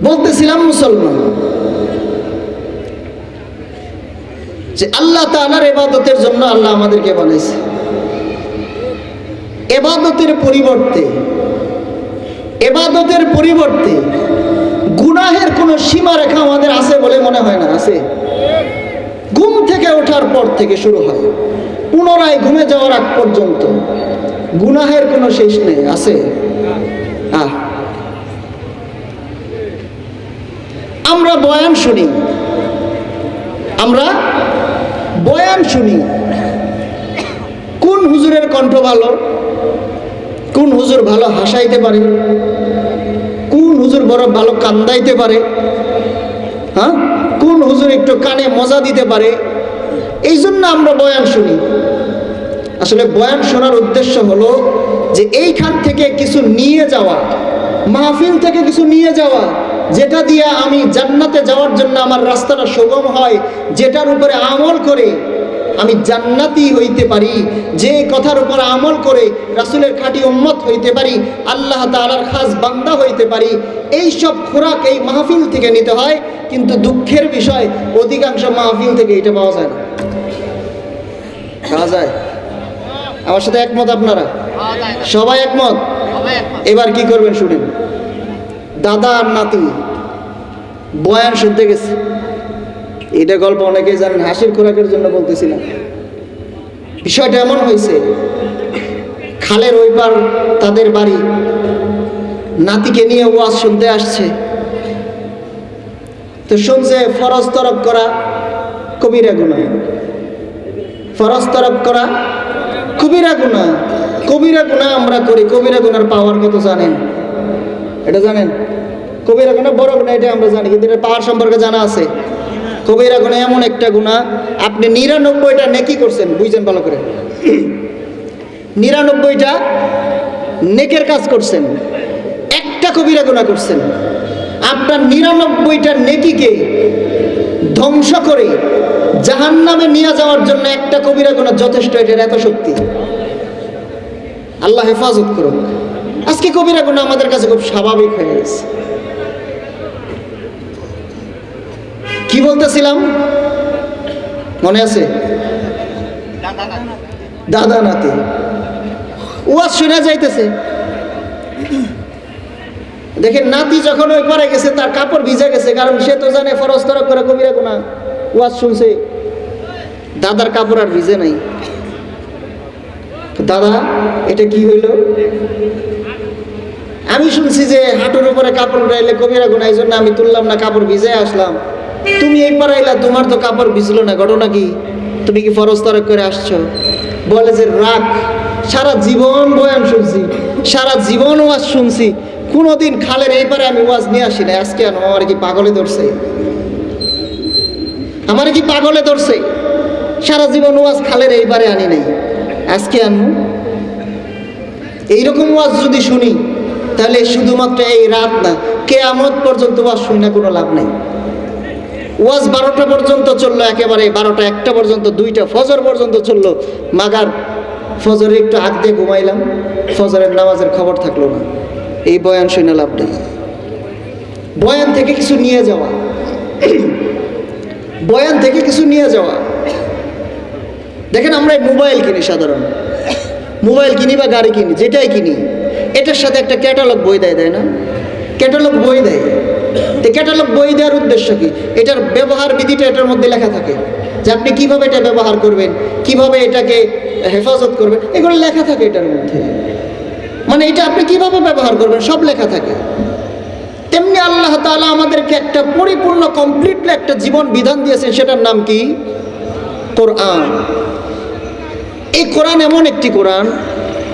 বলতেছিলাম মুসলমান যে আল্লাহ তাআলার ইবাদতের জন্য আল্লাহ আমাদেরকে বানাইছে। ইবাদতের পরিবর্তে গুনাহের কোনো সীমারেখা আমাদের আছে বলে মনে হয় না। আছে? ঘুম থেকে ওঠার পর থেকে শুরু হয়, পুনরায় ঘুমে যাওয়ার আগ পর্যন্ত গুনাহের কোনো শেষ নেই। আছে? আমরা বয়ান শুনি, কোন হুজুরের কণ্ঠ ভালো, কোন হুজুর ভালো হাসাইতে পারে, কোন হুজুর বড় ভালো কান্দাইতে পারে, হ্যাঁ, কোন হুজুর একটু কানে মজা দিতে পারে, এই জন্য আমরা বয়ান শুনি। আসলে বয়ান শোনার উদ্দেশ্য হলো যে এইখান থেকে কিছু নিয়ে যাওয়া, মাহফিল থেকে কিছু নিয়ে যাওয়া, যেটা দিয়ে আমি জান্নাতে যাওয়ার জন্য আমার রাস্তাটা সুগম হয়, যেটার উপরে আমল করে আমি জান্নাতি হইতে পারি, যে কথার উপর আমল করে রাসূলের খাঁটি উম্মত হইতে পারি, আল্লাহ তাআলার খাস বান্দা হইতে পারি। এই সব খোরাক এই মাহফিল থেকে নিতে হয়। কিন্তু দুঃখের বিষয়, অধিকাংশ মাহফিল থেকে এটা পাওয়া যায় না। পাওয়া যায়? আমার সাথে একমত আপনারা? সবাই একমত? এবার কি করবেন শুনেন। দাদা আর নাতি বয়ান শুনতে গেছে, এটা গল্প অনেকেই জানেন, হাসির খোরাকের জন্য বলতেছিলাম। বিষয়টা এমন হয়েছে, খালের ওই পার তাদের বাড়ি, নাতিকে নিয়ে ওয়াজ শুনতে আসছে। তো শুনছে ফরজ তরক করা কবিরা গুনাহ, ফরজ তরক করা কবিরা গুনাহ। কবিরা গুনাহ আমরা করি, কবিরা গুনার পাওয়ার কত জানেন? এটা জানেন? কবিরা গুনাহ বড় গুনাহ এটা আমরা জানি, কিন্তু এটা পাওয়ার সম্পর্কে জানা আছে? কবিরা গুনাহ এমন একটা গুনাহ, আপনি 99টা নেকি করছেন, বুঝছেন ভালো করে, 99টা নেকের কাজ করছেন, একটা কবিরা গুনাহ করছেন। আপনার 99টা নেকিকে ধ্বংস করে জাহান্নামে নিয়ে যাওয়ার জন্য একটা কবিরা গুনাহ যথেষ্ট। এটার এত শক্তি। আল্লাহ হেফাজত করুন। আজকে কবিরা গুনাহ আমাদের কাছে খুব স্বাভাবিক হয়ে গেছে। কি বলতেছিলাম মনে আছে? দাদা নাতি ওয়াজ শুনে যাইতেছে। দেখেন, নাতি যখন ওই পারে গেছে তার কাপড় ভিজে গেছে, কারণ সে তো জানে ফরজ তরক করে কবিরা গুনাহ। ওয়াজ শুনছে, দাদার কাপড় আর ভিজে নাই। দাদা এটা কি হইল? আমি শুনছি যে হাঁটুর উপরে কাপড় উঠাইলে কবিরা গুনাহ, এই জন্য আমি তুললাম না, কাপড় ভিজে আসলাম। তুমি এই পারাইলা, তোমার তো কাপড় ভিজলো না, ঘটনা কি? তুমি কি ফরজ তরক করে আসছো? বলে যে রাখ, সারা জীবন বয়ান শুনছি, সারা জীবন ওয়াজ শুনছি, কোনোদিন খালের এই পারে আমি ওয়াজ নিয়ে আসি না। আজকে আনো? আমার কি পাগলে ধরছে? আমার কি পাগলে ধরছে? সারা জীবন ওয়াজ খালের এই পারে আনি নাই, আজকে আনবো? এইরকম ওয়াজ যদি শুনি তাহলে শুধুমাত্র এই রাত না, কিয়ামত পর্যন্ত ওয়াজ শুনি না, কোনো লাভ নাই। ওয়াজ 12টা পর্যন্ত চললো, একেবারে 12টা 1টা পর্যন্ত, 2টা ফজর পর্যন্ত চললো। মাগার ফজরে একটু আগ দিয়ে ঘুমাইলাম, ফজরের নামাজের খবর থাকলো না। এই বয়ান শুনে লাভ নেই। বয়ান থেকে কিছু নিয়ে যাওয়া, বয়ান থেকে কিছু নিয়ে যাওয়া। দেখেন, আমরা মোবাইল কিনি, সাধারণ মোবাইল কিনি বা গাড়ি কিনি, যেটাই কিনি, এটার সাথে একটা ক্যাটালগ বই দেয়, তাই না? ক্যাটালগ বই দেয়। তো ক্যাটালগ বই দেওয়ার উদ্দেশ্য কি? এটার ব্যবহার বিধিটা এটার মধ্যে লেখা থাকে, যে আপনি কিভাবে এটা ব্যবহার করবেন, কিভাবে এটাকে হেফাজত করবেন, এগুলো লেখা থাকে এটার মধ্যে। মানে এটা আপনি কিভাবে ব্যবহার করবেন সব লেখা থাকে। তেমনি আল্লাহ তাআলা আমাদেরকে একটা পরিপূর্ণ কমপ্লিটলি একটা জীবন বিধান দিয়েছেন, সেটার নাম কি? কোরআন। এই কোরআন এমন একটি কোরআন,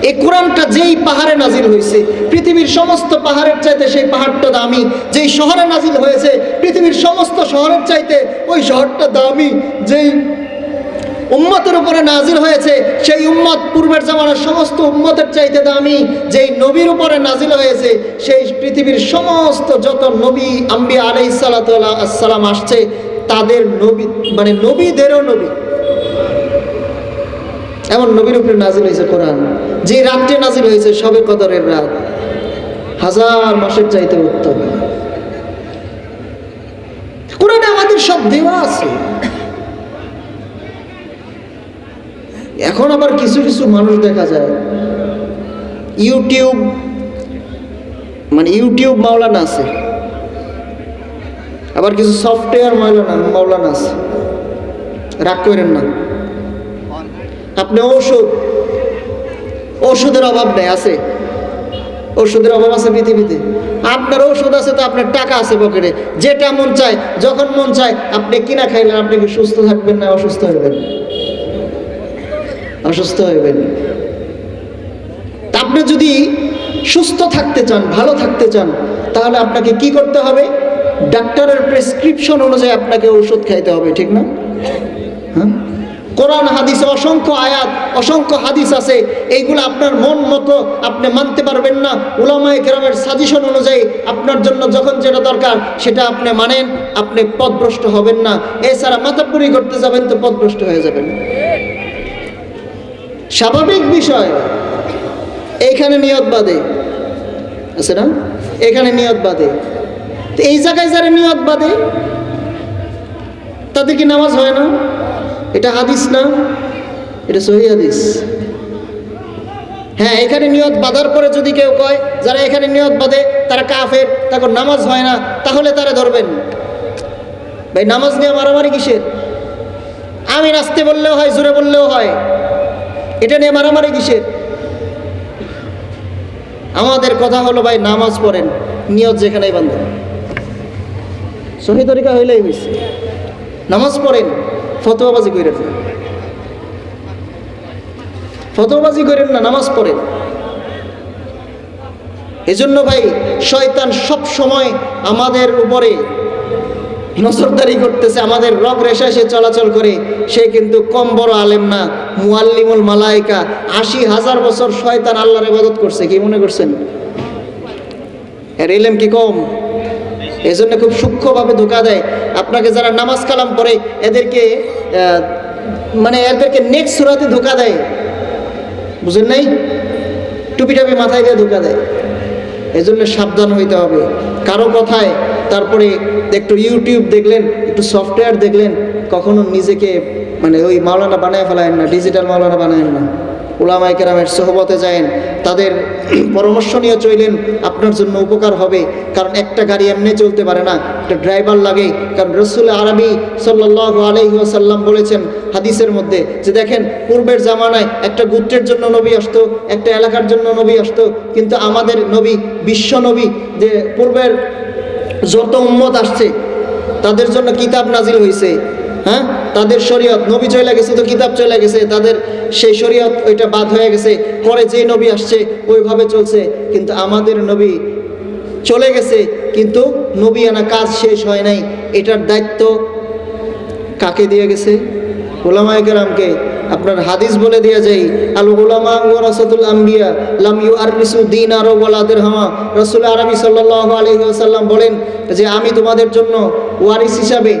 এই কোরআনটা যেই পাহাড়ে নাজিল হয়েছে, পৃথিবীর সমস্ত পাহাড়ের চাইতে সেই পাহাড়টা দামি। যেই শহরে নাজিল হয়েছে, পৃথিবীর সমস্ত শহরের চাইতে ওই শহরটা দামি। যেই উম্মতের উপরে নাজিল হয়েছে, সেই উম্মত পূর্বের জামানার সমস্ত উম্মতের চাইতে দামি। যেই নবীর উপরে নাজিল হয়েছে, সেই পৃথিবীর সমস্ত যত নবী আম্বিয়া আলাইহিস সালাতু ওয়াস সালাম আসছে, তাদের নবী মানে নবীদেরও নবী, এমন নবীর উপরে নাজিল হয়েছে কোরআন। যে রাতটি নাজিল হয়েছে, শবে কদরের রাত, 1000 মাসের চাইতে উত্তম। কোরআনে আমাদের সব দেওয়া আছে। এখন আবার কিছু কিছু মানুষ দেখা যায় ইউটিউব মাওলানা আছে, আবার কিছু সফটওয়্যার মাওলানা আছে। রাগ করেন না, আপনি ওষুধের অভাব নেই, আছে ওষুধের অভাব আছে পৃথিবীতে। আপনার ওষুধ আছে তো আপনার টাকা আছে পকেটে, যেটা মন চায় যখন মন চায় আপনি কিনা খাইলেন। আপনি কি সুস্থ থাকবেন না অসুস্থ হইবেন? অসুস্থ হইবেন। আপনি যদি সুস্থ থাকতে চান, ভালো থাকতে চান, তাহলে আপনাকে কি করতে হবে? ডাক্তারের প্রেসক্রিপশন অনুযায়ী আপনাকে ওষুধ খাইতে হবে, ঠিক না? হ্যাঁ, কোরআন হাদিসে অসংখ্য আয়াত, অসংখ্য হাদিস আছে। এইগুলো আপনার মন মতো আপনি মানতে পারবেন না। উলামায়ে কেরামের সাজেশন অনুযায়ী আপনার জন্য যখন যেটা দরকার সেটা আপনি মানেন, আপনি পথভ্রষ্ট হবেন না। এছাড়া মাথাপুরি করতে যাবেন তো পথভ্রষ্ট হয়ে যাবেন। স্বাভাবিক বিষয়। এইখানে নিয়ত বাদে আছে না, এখানে নিয়ত বাদে। তো এই জায়গায় যারা নিয়ত বাদে তাদের কি নামাজ হয় না? এটা হাদিস না, এটা সহিহ হাদিস। হ্যাঁ, এখানে নিয়ত বাঁধার পরে যদি কেউ কয় যারা এখানে নিয়ত বাঁধে তারা কাফের, তারপর নামাজ হয় না, তাহলে তারা ধরবেন। ভাই, নামাজ নিয়ে মারামারি কিসের? আমি নাচতে বললেও হয়, জোরে বললেও হয়, এটা নিয়ে মারামারি কিসের? আমাদের কথা হলো ভাই, নামাজ পড়েন, নিয়ত যেখানেই বাঁধেন, সহিহ তরিকা হইলেই হয়েছে। নামাজ পড়েন, ফতোয়াবাজি করেন না, ফতোয়াবাজি করেন না, নামাজ পড়েন। এজন্য ভাই, শয়তান সব সময় আমাদের উপরে নজরদারি করতেছে, আমাদের রগ রেশা সে চলাচল করে। সে কিন্তু কম বড় আলেম না, মুআল্লিমুল মালায়েকা। ৮০,০০০ বছর শয়তান আল্লাহর ইবাদত করছে, কি মনে করছেন এর ইলম কি কম? এজন্য খুব সূক্ষ্মভাবে ধোঁকা দেয় আপনাকে। যারা নামাজ কালাম পড়ে এদেরকে নেক্সট সূরাতে ধোঁকা দেয়, বুঝেন নাই? টুপি টাপি মাথায় দিয়ে ধোঁকা দেয়। এজন্য সাবধান হইতে হবে কারো কথায়। তারপরে একটু ইউটিউব দেখলেন, একটু সফটওয়্যার দেখলেন, কখনো নিজেকে ওই মাওলানা বানায় ফেলায়েন না, ডিজিটাল মাওলানা বানায়েন না। উলামায়ে কেরামের সোহবতে যায়েন, তাদের পরামর্শ নিয়ে চললেন, আপনার জন্য উপকার হবে। কারণ একটা গাড়ি এমনি চলতে পারে না, একটা ড্রাইভার লাগে। কারণ রাসূল আরবি সাল্লাল্লাহু আলাইহি ওয়াসাল্লাম বলেছেন হাদিসের মধ্যে যে দেখেন, পূর্বের জামানায় একটা গোত্রের জন্য নবী আসতো, একটা এলাকার জন্য নবী আসতো, কিন্তু আমাদের নবী বিশ্ব নবী, যে পূর্বের যত উম্মত আসছে তাদের জন্য কিতাব নাজিল হয়েছে। হ্যাঁ, তাদের শরীয়ত, নবী চলে গেছে তো কিতাব চলে গেছে, তাদের সেই শরীয়ত ওইটা বাদ হয়ে গেছে। পরে যেই নবী আসছে ওইভাবে চলছে। কিন্তু আমাদের নবী চলে গেছে, কিন্তু নবী আনা কাজ শেষ হয় নাই। এটার দায়িত্ব কাকে দিয়ে গেছে? উলামায়ে কেরামকে। আপনার হাদিস বলে দিয়ে যাই, আল উলামা ওয়ারাসাতুল আম্বিয়া লাম ইউআররিসু দিনার ওয়ালা দিরহামা। রাসূল আরবি সাল্লাল্লাহু আলাইহি ওয়াসাল্লাম বলেন যে আমি তোমাদের জন্য ওয়ারিস হিসাবে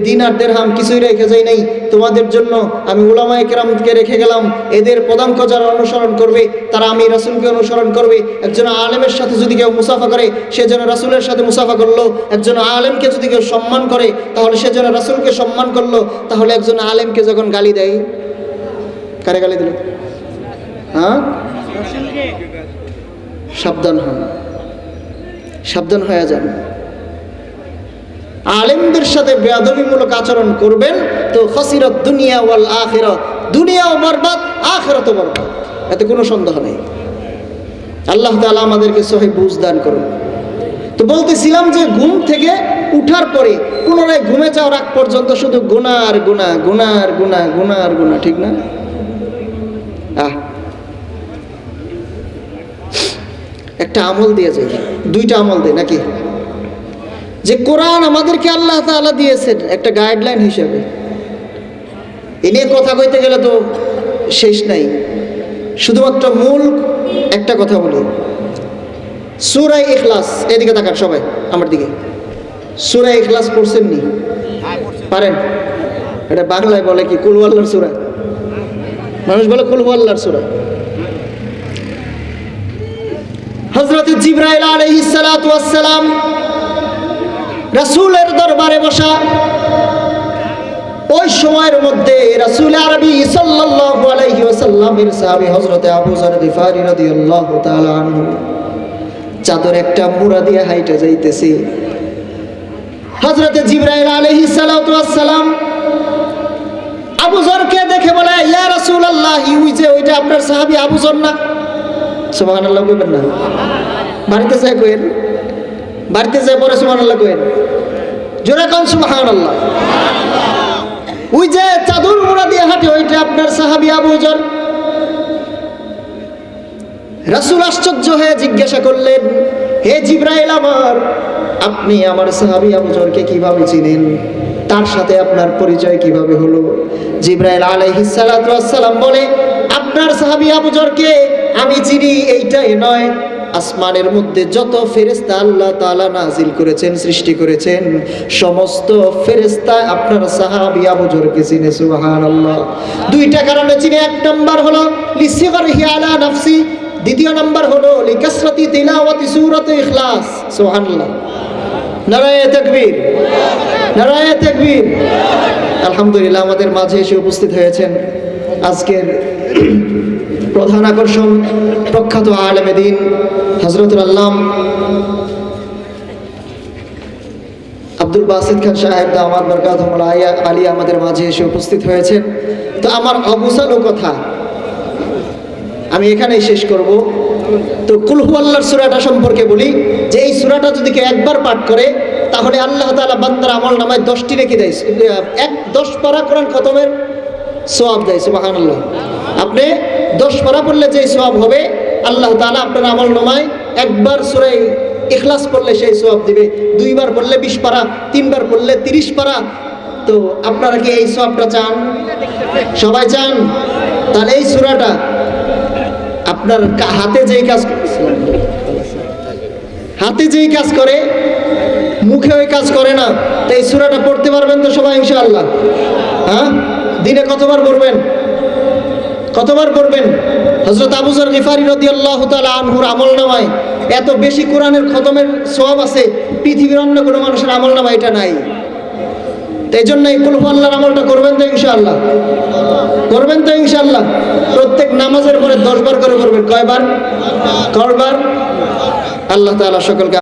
দিনার দিরহাম কিছুই রেখে যাই নাই। তোমাদের জন্য আমি উলামায়ে কেরামকে রেখে গেলাম। এদের পদাঙ্ক যারা অনুসরণ করবে তারা আমি রাসূলকে অনুসরণ করবে। একজন আলেমের সাথে যদি কেউ মুসাফা করে সে যেন রাসূলের সাথে মুসাফা করলো। একজন আলেমকে যদি কেউ সম্মান করে তাহলে সে যেন রাসূলকে সম্মান করলো। তাহলে একজন আলেমকে যখন গালি দেয়, কারে গালি দিল? হ্যাঁ, সাবধান হন, সাবধান হয়ে যান। আলেমদের সাথে বেয়াদবিমূলক আচরণ করবেন তো খাসিরাত দুনিয়া ওয়াল আখিরা, দুনিয়াও বরবাদ, আখিরাতও বরবাদ, এতে কোনো সন্দেহ নেই। আল্লাহ তাআলা আমাদেরকে সহিহ বুঝ দান করুন। তো বলতেছিলাম যে ঘুম থেকে উঠার পরে পুনরায় ঘুমে যাওয়ার আগ পর্যন্ত শুধু গুনাহ আর গুনাহ, গুনাহ আর গুনাহ, গুনাহ আর গুনাহ, ঠিক না? একটা আমল দিয়ে যাই, দুইটা আমল দেয় নাকি? যে কোরআন আমাদেরকে আল্লাহ তাআলা দিয়েছেন একটা গাইডলাইন হিসেবে। এ নিয়ে কথা কইতে গেলে তো শেষ নাই। শুধুমাত্র মূল একটা কথা বলি, সূরা ইখলাস। এদিকে তাকান সবাই আমার দিকে। সূরা ইখলাস পড়ছেন নি? পারেন? এটা বাংলায় বলে কি? কুল আল্লাহর সূরা। মানুষ বলে কুল আল্লাহর সূরা। হযরত জিবরাইল আলাইহিস সালাতু ওয়াস সালাম রাসূলের দরবারে বসা। ওই সময়ের মধ্যে রাসূল আরবি সাল্লাল্লাহু আলাইহি ওয়াসাল্লামের সাহাবী হযরতে আবু যর গিফারি রাদিয়াল্লাহু তাআলা আনহু চাদর একটা মুড়া দিয়ে হাইটা যাইতেছে। হযরতে জিবরাইল আলাইহিস সালাতু ওয়াস সালাম আবু যরকে দেখে বলে, ইয়া রাসূলুল্লাহ, ওই যে ওইটা আপনার সাহাবী আবু যর না? সুবহানাল্লাহ কইবেন না? বাড়িতে যায় কইেন, বাড়িতে যায় পরে সুবহানাল্লাহ কইেন, জোরে কোন সুবহানাল্লাহ। ওই যে চাদর মুড়া দিয়ে হাঁটে ওইটা আপনার সাহাবী আবু যর? রাসূল আশ্চর্য হয়ে জিজ্ঞাসা করলেন, হে জিবরাইল আমার, আপনি আমার সাহাবী আবু যরকে কিভাবে চিনেন? তার সাথে আপনার পরিচয় কিভাবে হলো? জিবরাইল আলাইহিস সালাতু ওয়াস সালাম বলে, আপনার সাহাবী আবু যরকে আমি চিনি এইটাই নয়, আসমানের মধ্যে যত ফেরেশতা আল্লাহ তাআলা নাজিল করেছেন, সৃষ্টি করেছেন, সমস্ত ফেরেশতা আপনার সাহাবী আবু যরকে চিনে। সুবহানাল্লাহ। দুইটা কারণে চিনে। এক নাম্বার হলো লিসিগরিহি আলা নাফসি, দ্বিতীয় নাম্বার হলো লিকাসরাতি তিলাওয়াতি সূরাতুল ইখলাস। সুবহানাল্লাহ। নারায়ে তাকবীর, নারায়ে তাকবীর। আলহামদুলিল্লাহ, আমাদের মাঝে এসে উপস্থিত হয়েছেন আজকের প্রধান আকর্ষণ, প্রখ্যাত আলেমে দ্বীন হযরতুল আল্লাম আব্দুল বাসিত খান সাহেব দামাত বরকাতুহুল আলিয়া আমাদের মাঝে এসে উপস্থিত হয়েছেন। তো আমার অগুছালো কথা আমি এখানেই শেষ করব। তো কুল হুয়াল্লাহর সূরাটা সম্পর্কে বলি যে এই সূরাটা যদি কেউ একবার পাঠ করে তাহলে আল্লাহ তাআলা বান্দার আমল নামায় 10টি নেকি দেয়। 10 পারা কোরআন খতমের সওয়াব দেয়। সুবহানাল্লাহ। আপনি 10 পারা পড়লে যে সওয়াব হবে, আল্লাহ তাআলা আপনার আমল নামায় একবার সূরা ইখলাস পড়লে সেই সওয়াব দিবে, 2 বার পড়লে 20 পারা, 3 বার পড়লে 30 পারা। তো আপনারা কি এই সওয়াবটা চান? সবাই চান? তাহলে এই সূরাটা আপনার হাতে যেই কাজ, হাতে যেই কাজ করে মুখে ওই কাজ করে না, তো এই সূরাটা পড়তে পারবেন তো সবাই ইনশাআল্লাহ? হ্যাঁ, দিনে কতবার পড়বেন? কতবার পড়বেন? হযরত আবু যর গিফারি রাদিয়াল্লাহু তাআলা আনহুর আমলনামায় এত বেশি কোরআনের খতমের সওয়াব আছে, পৃথিবীর অন্য কোনো মানুষের আমলনামায় এটা নাই। এই জন্য এই কুল হুয়াল্লাহর আমলটা করবেন তো ইনশাআল্লাহ? করবেন তো ইনশাআল্লাহ? প্রত্যেক নামাজের পরে 10 বার করে করবেন। কয়বার? কয়বার? আল্লাহ তাআলা সকলকে